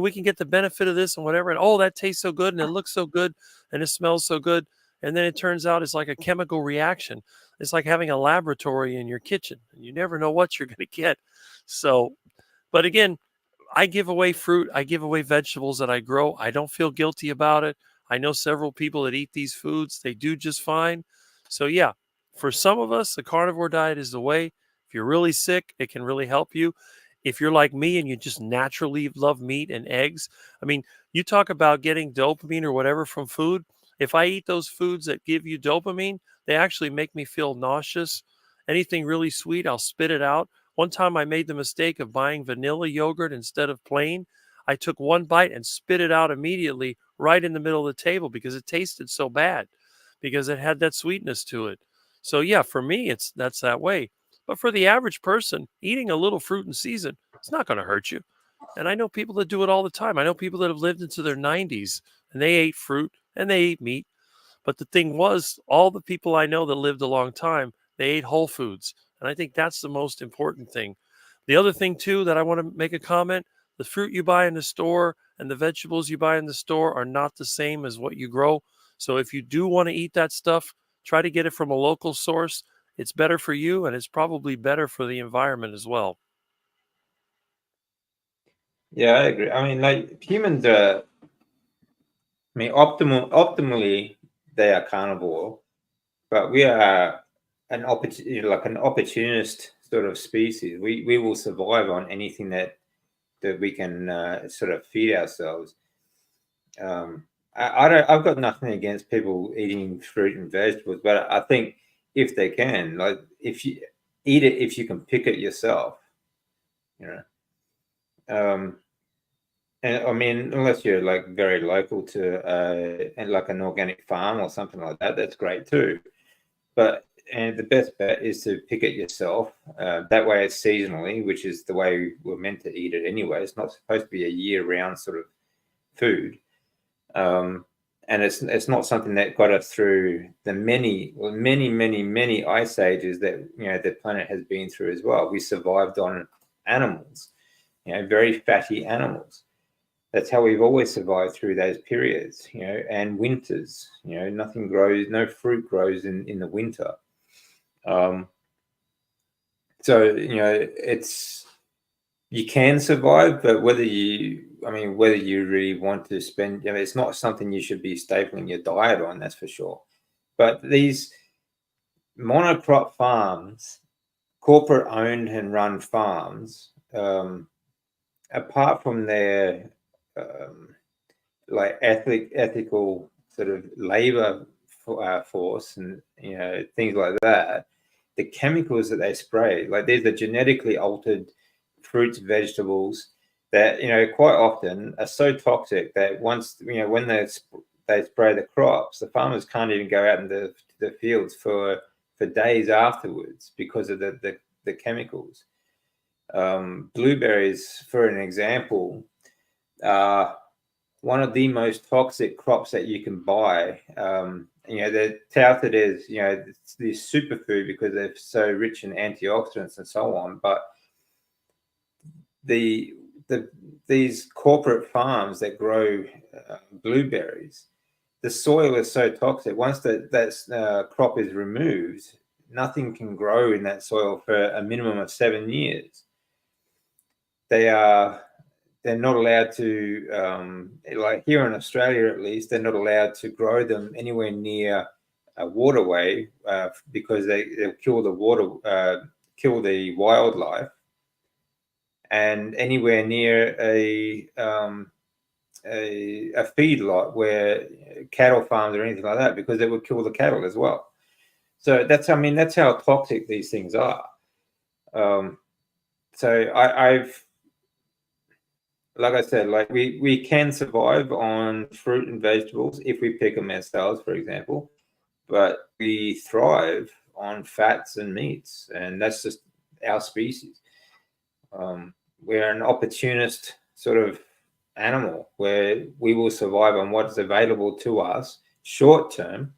we can get the benefit of this and whatever. And oh, that tastes so good and it looks so good and it smells so good. And then it turns out it's like a chemical reaction. It's like having a laboratory in your kitchen and you never know what you're going to get. So, but again, I give away fruit. I give away vegetables that I grow. I don't feel guilty about it. I know several people that eat these foods. They do just fine. So yeah, for some of us, the carnivore diet is the way. If you're really sick, it can really help you. If you're like me and you just naturally love meat and eggs, I mean, you talk about getting dopamine or whatever from food. If I eat those foods that give you dopamine, they actually make me feel nauseous. Anything really sweet, I'll spit it out. One time I made the mistake of buying vanilla yogurt instead of plain. I took one bite and spit it out immediately right in the middle of the table because it tasted so bad, because it had that sweetness to it. So yeah, for me, that's that way. But for the average person, eating a little fruit in season, it's not going to hurt you. And I know people that do it all the time. I know people that have lived into their 90s and they ate fruit and they ate meat. But the thing was, all the people I know that lived a long time, they ate whole foods. And I think that's the most important thing. The other thing, too, that I want to make a comment, the fruit you buy in the store and the vegetables you buy in the store are not the same as what you grow. So if you do want to eat that stuff, try to get it from a local source. It's better for you, and it's probably better for the environment as well. Yeah, I agree. I mean, like humans are, I mean, optimally, they are carnivore, but we are an opportunist sort of species. We will survive on anything that we can sort of feed ourselves. I've got nothing against people eating fruit and vegetables, but I think if they can, like if you eat it, if you can pick it yourself, you know. And I mean, unless you're like very local to and like an organic farm or something like that, that's great too. And the best bet is to pick it yourself. That way it's seasonally, which is the way we're meant to eat it anyway. It's not supposed to be a year-round sort of food. And it's not something that got us through the many ice ages that the planet has been through as well. We survived on animals, very fatty animals. That's how we've always survived through those periods, and winters. Nothing grows, no fruit grows in the winter. So it's, you can survive, but whether you really want to spend, it's not something you should be stapling your diet on, that's for sure. But these monocrop farms, corporate owned and run farms, apart from their like ethical sort of labor force and things like that, the chemicals that they spray, like these are genetically altered fruits, vegetables that quite often are so toxic that once when they spray the crops, the farmers can't even go out in the fields for days afterwards because of the chemicals. Blueberries, for an example, are one of the most toxic crops that you can buy. They're touted as it's this superfood because they're so rich in antioxidants and so on, but these corporate farms that grow blueberries, the soil is so toxic. Once that crop is removed, nothing can grow in that soil for a minimum of 7 years. They are they're not allowed to, like here in Australia at least, they're not allowed to grow them anywhere near a waterway because they'll kill the kill the wildlife, and anywhere near a feedlot where cattle farms or anything like that, because they would kill the cattle as well. So that's how toxic these things are. So I've, like I said, like we can survive on fruit and vegetables if we pick them ourselves, for example, but we thrive on fats and meats, and that's just our species. We're an opportunist sort of animal where we will survive on what is available to us short term,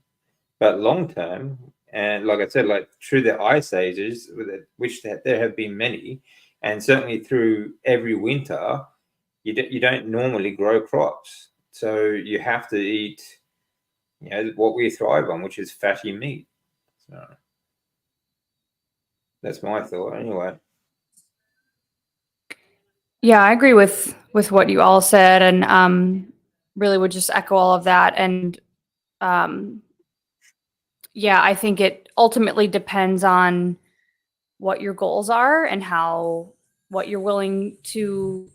but long term. And like I said, like through the ice ages, which there have been many, and certainly through every winter, you don't normally grow crops. So you have to eat, what we thrive on, which is fatty meat. So that's my thought anyway. Yeah, I agree with what you all said, and really would just echo all of that. And yeah, I think it ultimately depends on what your goals are and what you're willing to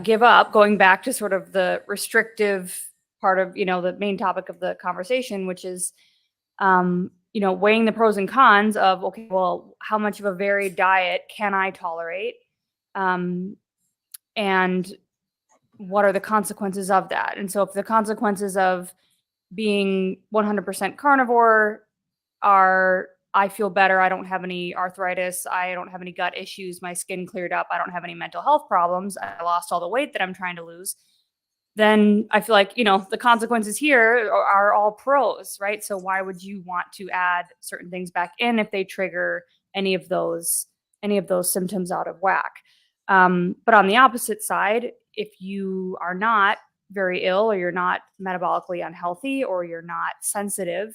give up. Going back to sort of the restrictive part of the main topic of the conversation, which is weighing the pros and cons of, okay, well, how much of a varied diet can I tolerate? And what are the consequences of that? And so if the consequences of being 100% carnivore are, I feel better, I don't have any arthritis, I don't have any gut issues, my skin cleared up, I don't have any mental health problems, I lost all the weight that I'm trying to lose, then I feel like, the consequences here are all pros, right? So why would you want to add certain things back in if they trigger any of those symptoms out of whack? But on the opposite side, if you are not very ill, or you're not metabolically unhealthy, or you're not sensitive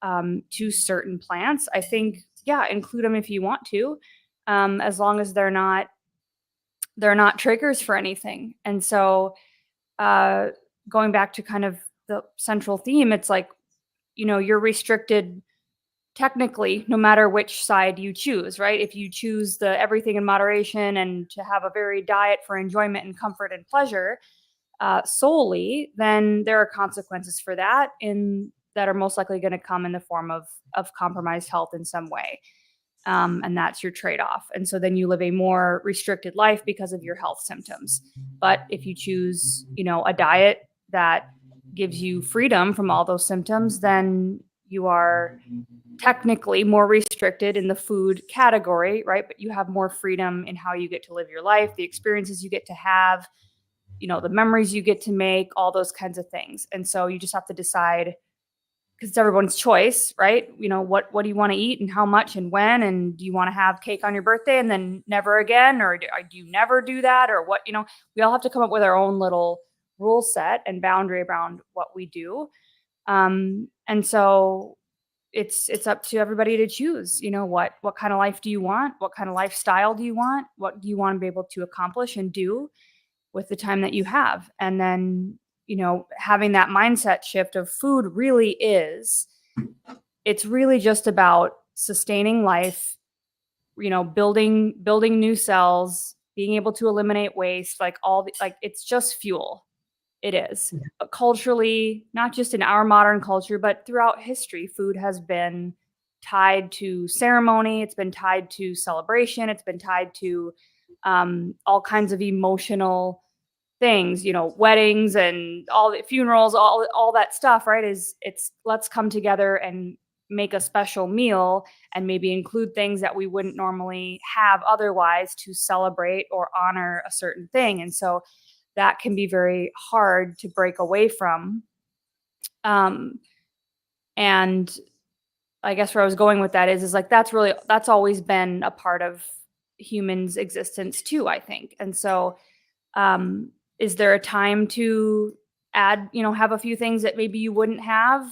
to certain plants, I think, yeah, include them if you want to, as long as they're not triggers for anything. And so going back to kind of the central theme, it's like, you're restricted technically no matter which side you choose, right? If you choose the everything in moderation and to have a varied diet for enjoyment and comfort and pleasure solely, then there are consequences for that that are most likely going to come in the form of compromised health in some way. And that's your trade-off. And so then you live a more restricted life because of your health symptoms. But if you choose, a diet that gives you freedom from all those symptoms, then you are technically more restricted in the food category, right? But you have more freedom in how you get to live your life, the experiences you get to have, the memories you get to make, all those kinds of things. And so you just have to decide, because it's everyone's choice, right? What do you want to eat and how much and when, and do you want to have cake on your birthday and then never again, or do you never do that, or what? We all have to come up with our own little rule set and boundary around what we do. And so it's up to everybody to choose, what kind of life do you want? What kind of lifestyle do you want? What do you want to be able to accomplish and do with the time that you have? And then, having that mindset shift of food it's really just about sustaining life, building new cells, being able to eliminate waste, it's just fuel. It is. But culturally, not just in our modern culture, but throughout history, food has been tied to ceremony. It's been tied to celebration. It's been tied to all kinds of emotional things, weddings and all the funerals, all that stuff, right? Let's come together and make a special meal and maybe include things that we wouldn't normally have otherwise to celebrate or honor a certain thing. And so that can be very hard to break away from. And I guess where I was going with that is like, that's always been a part of humans' existence too, I think. And so is there a time to add, have a few things that maybe you wouldn't have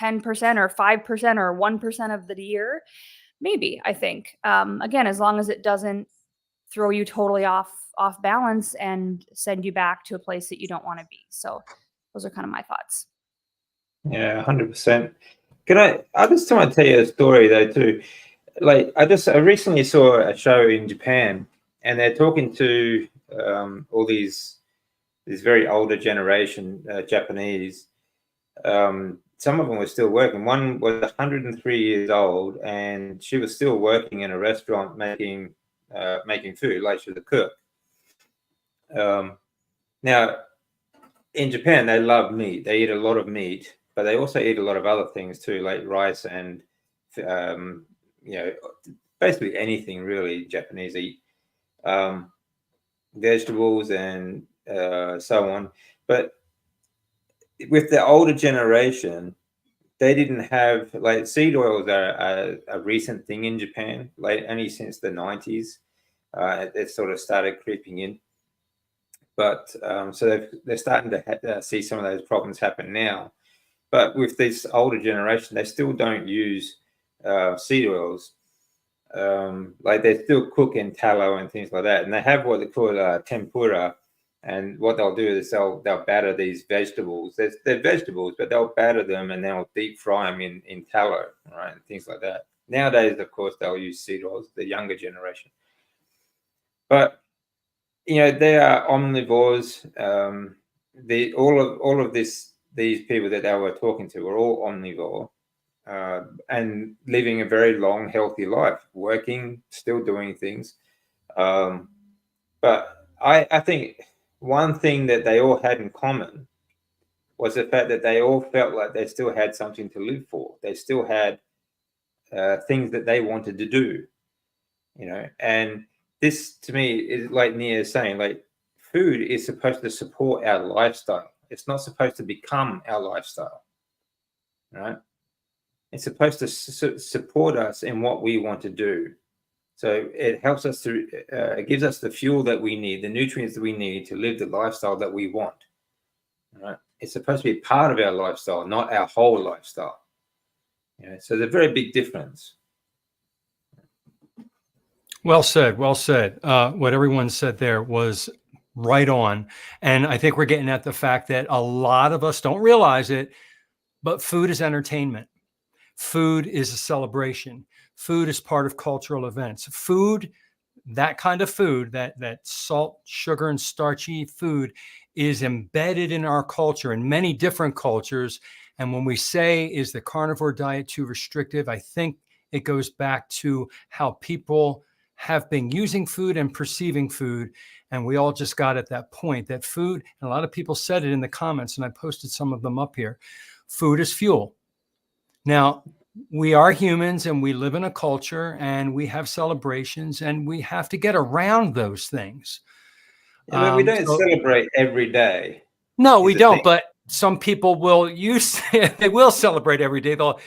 10% or 5% or 1% of the year? Maybe, I think. Again, as long as it doesn't throw you totally off balance and send you back to a place that you don't want to be. So those are kind of my thoughts. Yeah, 100%. I just want to tell you a story though too. Like I recently saw a show in Japan, and they're talking to all these very older generation Japanese. Some of them were still working. One was 103 years old, and she was still working in a restaurant making food, like she was a cook. Now, in Japan, they love meat. They eat a lot of meat, but they also eat a lot of other things too, like rice and basically anything really Japanese eat, vegetables and so on. But with the older generation, they didn't have, like, seed oils are a recent thing in Japan, like only since the 90s. It sort of started creeping in. But so they're starting to see some of those problems happen now. But with this older generation, they still don't use seed oils. Like they still cook in tallow and things like that. And they have what they call tempura. And what they'll do is they'll batter these vegetables. They're vegetables, but they'll batter them and they'll deep fry them in tallow, right? And things like that. Nowadays, of course, they'll use seed oils, the younger generation. But they are omnivores. All of these people that they were talking to were all omnivore, and living a very long, healthy life, working, still doing things. But I think one thing that they all had in common was the fact that they all felt like they still had something to live for. They still had things that they wanted to do, and this to me is like Nia is saying, like, food is supposed to support our lifestyle. It's not supposed to become our lifestyle, right? It's supposed to support us in what we want to do. So it helps us it gives us the fuel that we need, the nutrients that we need to live the lifestyle that we want, right? It's supposed to be part of our lifestyle, not our whole lifestyle. So there's a very big difference. Well said. Well said. What everyone said there was right on. And I think we're getting at the fact that a lot of us don't realize it, but food is entertainment. Food is a celebration. Food is part of cultural events. Food, that kind of food, that salt, sugar, and starchy food is embedded in our culture, in many different cultures. And when we say, is the carnivore diet too restrictive? I think it goes back to how people have been using food and perceiving food. And we all just got at that point that food, and a lot of people said it in the comments, and I posted some of them up here, food is fuel. Now, we are humans and we live in a culture and we have celebrations and we have to get around those things. Yeah, but we don't celebrate every day. No, we don't. But some people will they will celebrate every day. They'll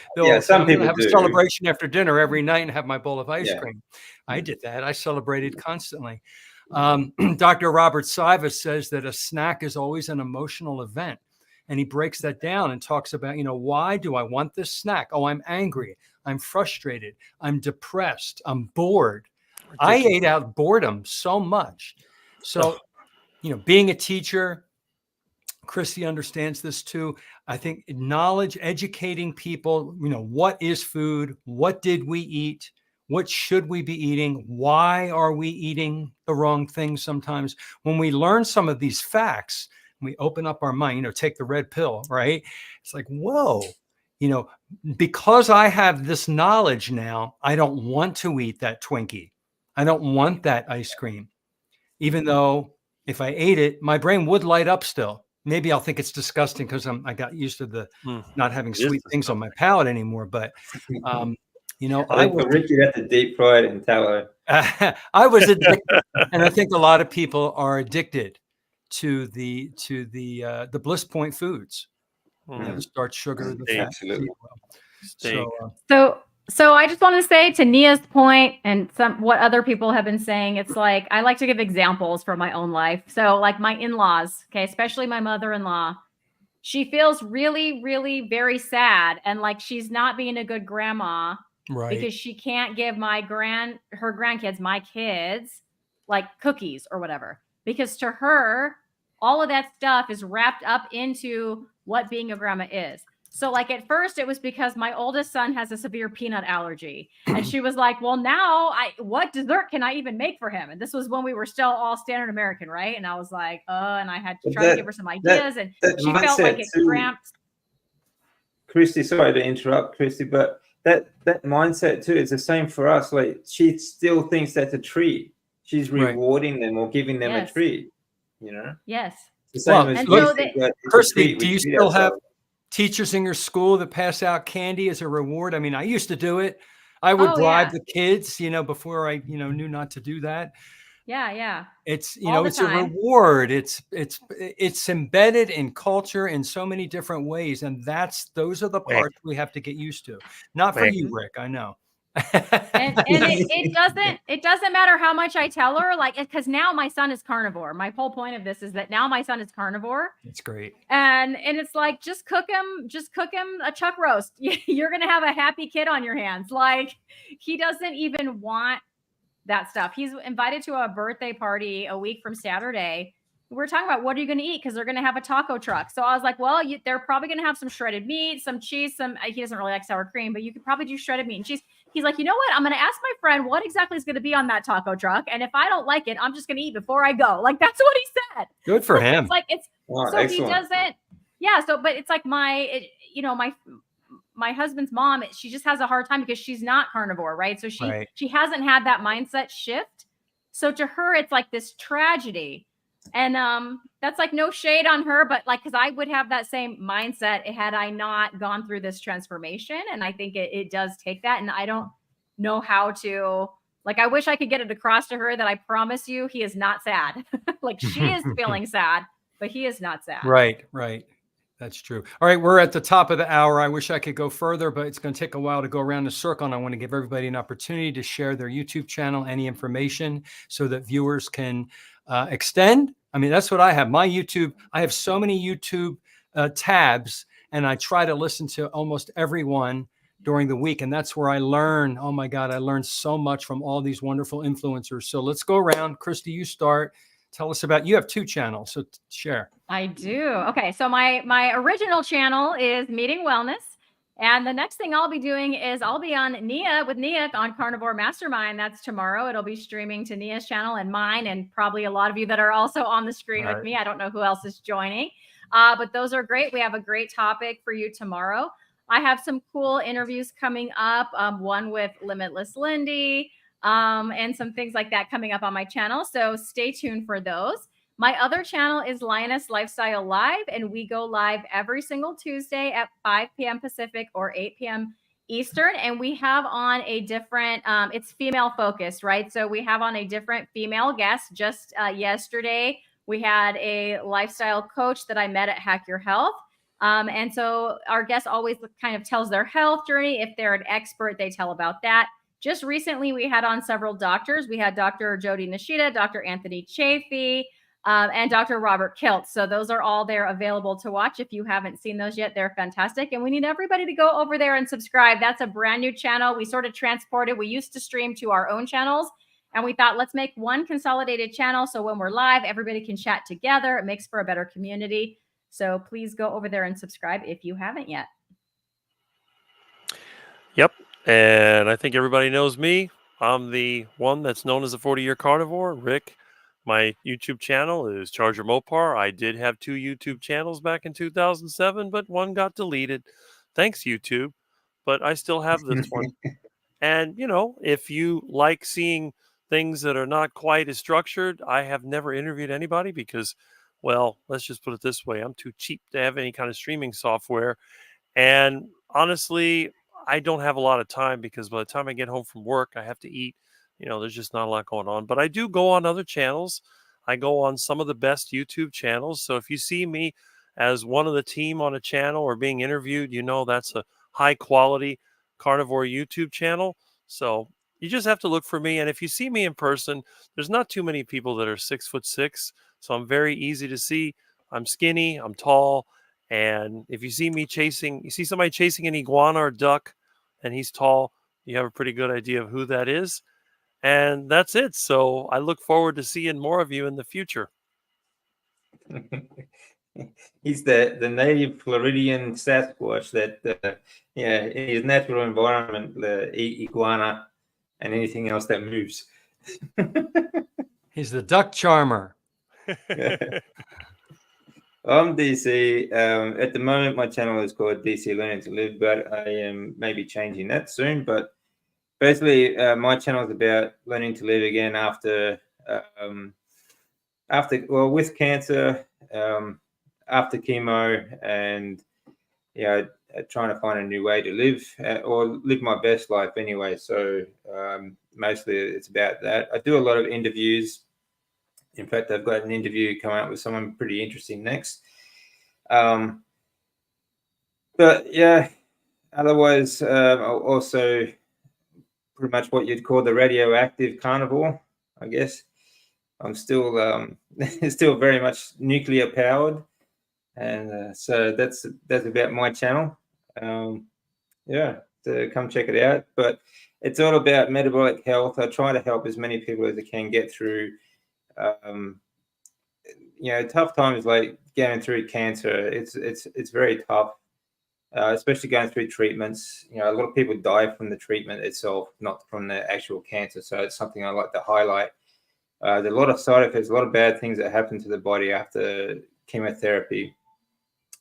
some people have do. a celebration after dinner every night and have my bowl of ice Yeah. cream. I did that. I celebrated constantly. Dr. Robert Siva says that a snack is always an emotional event. And he breaks that down and talks about, why do I want this snack? Oh, I'm angry. I'm frustrated. I'm depressed. I'm bored. Ridiculous. I ate out boredom so much. So, being a teacher, Christy understands this too. I think knowledge, educating people, what is food? What did we eat? What should we be eating? Why are we eating the wrong things sometimes? When we learn some of these facts, we open up our mind, take the red pill, right? It's like, whoa, because I have this knowledge now, I don't want to eat that Twinkie. I don't want that ice cream. Even though if I ate it, my brain would light up still. Maybe I'll think it's disgusting because I got used to the not having sweet things on my palate anymore. But, I think Richie had to deep fry it in tallow. I was addicted. And I think a lot of people are addicted to the bliss point foods, the starch, sugar, the fat. Absolutely. So I just want to say, to Nia's point and what other people have been saying, it's like, I like to give examples from my own life. So like my in-laws, okay, especially my mother-in-law, she feels really, really very sad. And like, she's not being a good grandma, right? Because she can't give her grandkids, my kids, like cookies or whatever, because to her, all of that stuff is wrapped up into what being a grandma is. So like at first it was because my oldest son has a severe peanut allergy. And she was like, well, now what dessert can I even make for him? And this was when we were still all standard American, right? And I was like, and I had to try to give her some ideas, and she felt like it cramped. Christy, sorry to interrupt, Christy, but that mindset too is the same for us. Like she still thinks that's a treat. She's rewarding them or giving them a treat, you know? Yes. It's the same as look, Christy, do you still have teachers in your school that pass out candy as a reward? I mean, I used to do it. I would bribe the kids, before I, knew not to do that. Yeah. It's, it's a reward. It's embedded in culture in so many different ways. And those are the parts we have to get used to. Not for you, Rick. I know. and it doesn't matter how much I tell her, like, because now my son is carnivore. My whole point of this is that now my son is carnivore. It's great. And it's like, just cook him a chuck roast. You're gonna have a happy kid on your hands. Like, he doesn't even want that stuff. He's invited to a birthday party a week from Saturday. We're talking about, what are you going to eat? Because they're going to have a taco truck. So I was like, well, they're probably going to have some shredded meat, some cheese, he doesn't really like sour cream, but you could probably do shredded meat and cheese. He's like, you know what? I'm going to ask my friend what exactly is going to be on that taco truck. And if I don't like it, I'm just going to eat before I go. Like, that's what he said. Good for him. It's like, so excellent. He doesn't. Yeah. So, but it's like my husband's mom, she just has a hard time because she's not carnivore, right? So she hasn't had that mindset shift. So to her, it's like this tragedy. And that's like no shade on her, but like, because I would have that same mindset had I not gone through this transformation. And I think it does take that. And I don't know how to, like, I wish I could get it across to her that I promise you he is not sad. Like, she is feeling sad, but he is not sad. Right. That's true. All right, we're at the top of the hour. I wish I could go further, but it's going to take a while to go around the circle. And I want to give everybody an opportunity to share their YouTube channel, any information, so that viewers can extend. I mean, that's what I have. My YouTube, I have so many YouTube tabs, and I try to listen to almost everyone during the week. And that's where I learn. Oh my God, I learned so much from all these wonderful influencers. So let's go around. Christy, you start. Tell us about, you have 2 channels, so share. I do. Okay. So my original channel is Meeting Wellness. And the next thing I'll be doing is I'll be on with Nia on Carnivore Mastermind. That's tomorrow. It'll be streaming to Nia's channel and mine, and probably a lot of you that are also on the screen with me. I don't know who else is joining, but those are great. We have a great topic for you tomorrow. I have some cool interviews coming up. One with Limitless Lindy, and some things like that coming up on my channel. So stay tuned for those. My other channel is Lioness Lifestyle Live, and we go live every single Tuesday at 5 p.m. Pacific or 8 p.m. Eastern. And we have on a different, it's female focused, right? So we have on a different female guest. Just yesterday, we had a lifestyle coach that I met at Hack Your Health. And so our guest always kind of tells their health journey. If they're an expert, they tell about that. Just recently, we had on several doctors. We had Dr. Jody Nishida, Dr. Anthony Chafee, and Dr. Robert Kilt. So those are all there available to watch. If you haven't seen those yet, they're fantastic. And we need everybody to go over there and subscribe. That's a brand new channel. We sort of transported. We used to stream to our own channels, and we thought, let's make one consolidated channel. So when we're live, everybody can chat together. It makes for a better community. So please go over there and subscribe if you haven't yet. Yep. And I think everybody knows me. I'm the one that's known as a 40-year carnivore, Rick. My YouTube channel is Charger Mopar. I did have 2 YouTube channels back in 2007, but one got deleted. Thanks, YouTube. But I still have this one. And, if you like seeing things that are not quite as structured, I have never interviewed anybody because, well, let's just put it this way. I'm too cheap to have any kind of streaming software. And honestly, I don't have a lot of time because by the time I get home from work, I have to eat. There's just not a lot going on. But I do go on other channels. I go on some of the best YouTube channels. So if you see me as one of the team on a channel or being interviewed, that's a high quality carnivore YouTube channel. So you just have to look for me. And if you see me in person, there's not too many people that are 6'6". So I'm very easy to see. I'm skinny, I'm tall. And if you see somebody chasing an iguana or duck and he's tall, you have a pretty good idea of who that is. And that's it. So I look forward to seeing more of you in the future. He's the native Floridian Sasquatch that, in his natural environment, eat iguana and anything else that moves. He's the duck charmer. I'm DC. At the moment, my channel is called DC Learning to Live, but I am maybe changing that soon. But basically, my channel is about learning to live again after with cancer, after chemo, and trying to find a new way to live or live my best life anyway. So mostly it's about that. I do a lot of interviews. In fact, I've got an interview coming up with someone pretty interesting next. But yeah, otherwise, also pretty much what you'd call the radioactive carnivore, I guess. I'm still still very much nuclear powered, and so that's about my channel. Yeah, to come check it out. But it's all about metabolic health. I try to help as many people as I can get through tough times like going through cancer. It's very tough, especially going through treatments. A lot of people die from the treatment itself, not from the actual cancer. So it's something I like to highlight. There are a lot of side effects, a lot of bad things that happen to the body after chemotherapy.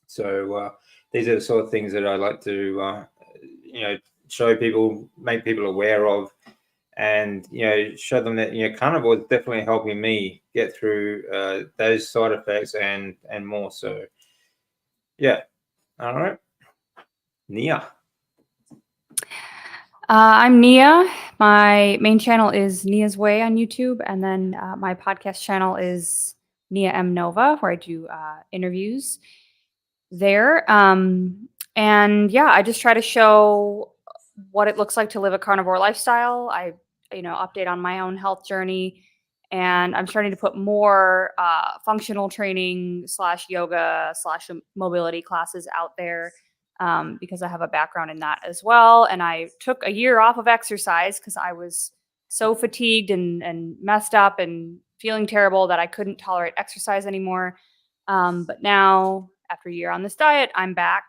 So these are the sort of things that I like to show people, make people aware of, and show them that carnivore is definitely helping me get through those side effects and more. So yeah, all right, Nia. I'm Nia. My main channel is Nia's Way on YouTube, and then my podcast channel is Nia M Nova, where I do interviews there. And yeah, I just try to show what it looks like to live a carnivore lifestyle. I update on my own health journey, and I'm starting to put more functional training / yoga / mobility classes out there, because I have a background in that as well. And I took a year off of exercise because I was so fatigued and messed up and feeling terrible that I couldn't tolerate exercise anymore. But now, after a year on this diet, I'm back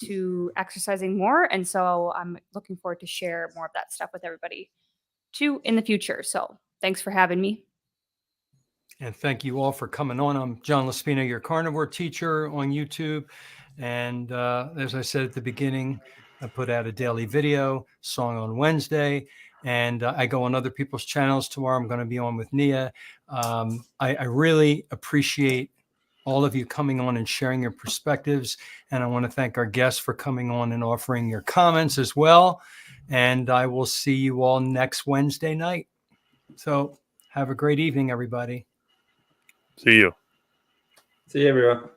to exercising more. And so I'm looking forward to share more of that stuff with everybody too in the future. So thanks for having me. And thank you all for coming on. I'm John Laspina, your carnivore teacher on YouTube. And as I said at the beginning, I put out a daily video, song on Wednesday, and I go on other people's channels. Tomorrow I'm going to be on with Nia. I really appreciate all of you coming on and sharing your perspectives. And I want to thank our guests for coming on and offering your comments as well. And I will see you all next Wednesday night. So have a great evening, everybody. See you. See you, everyone.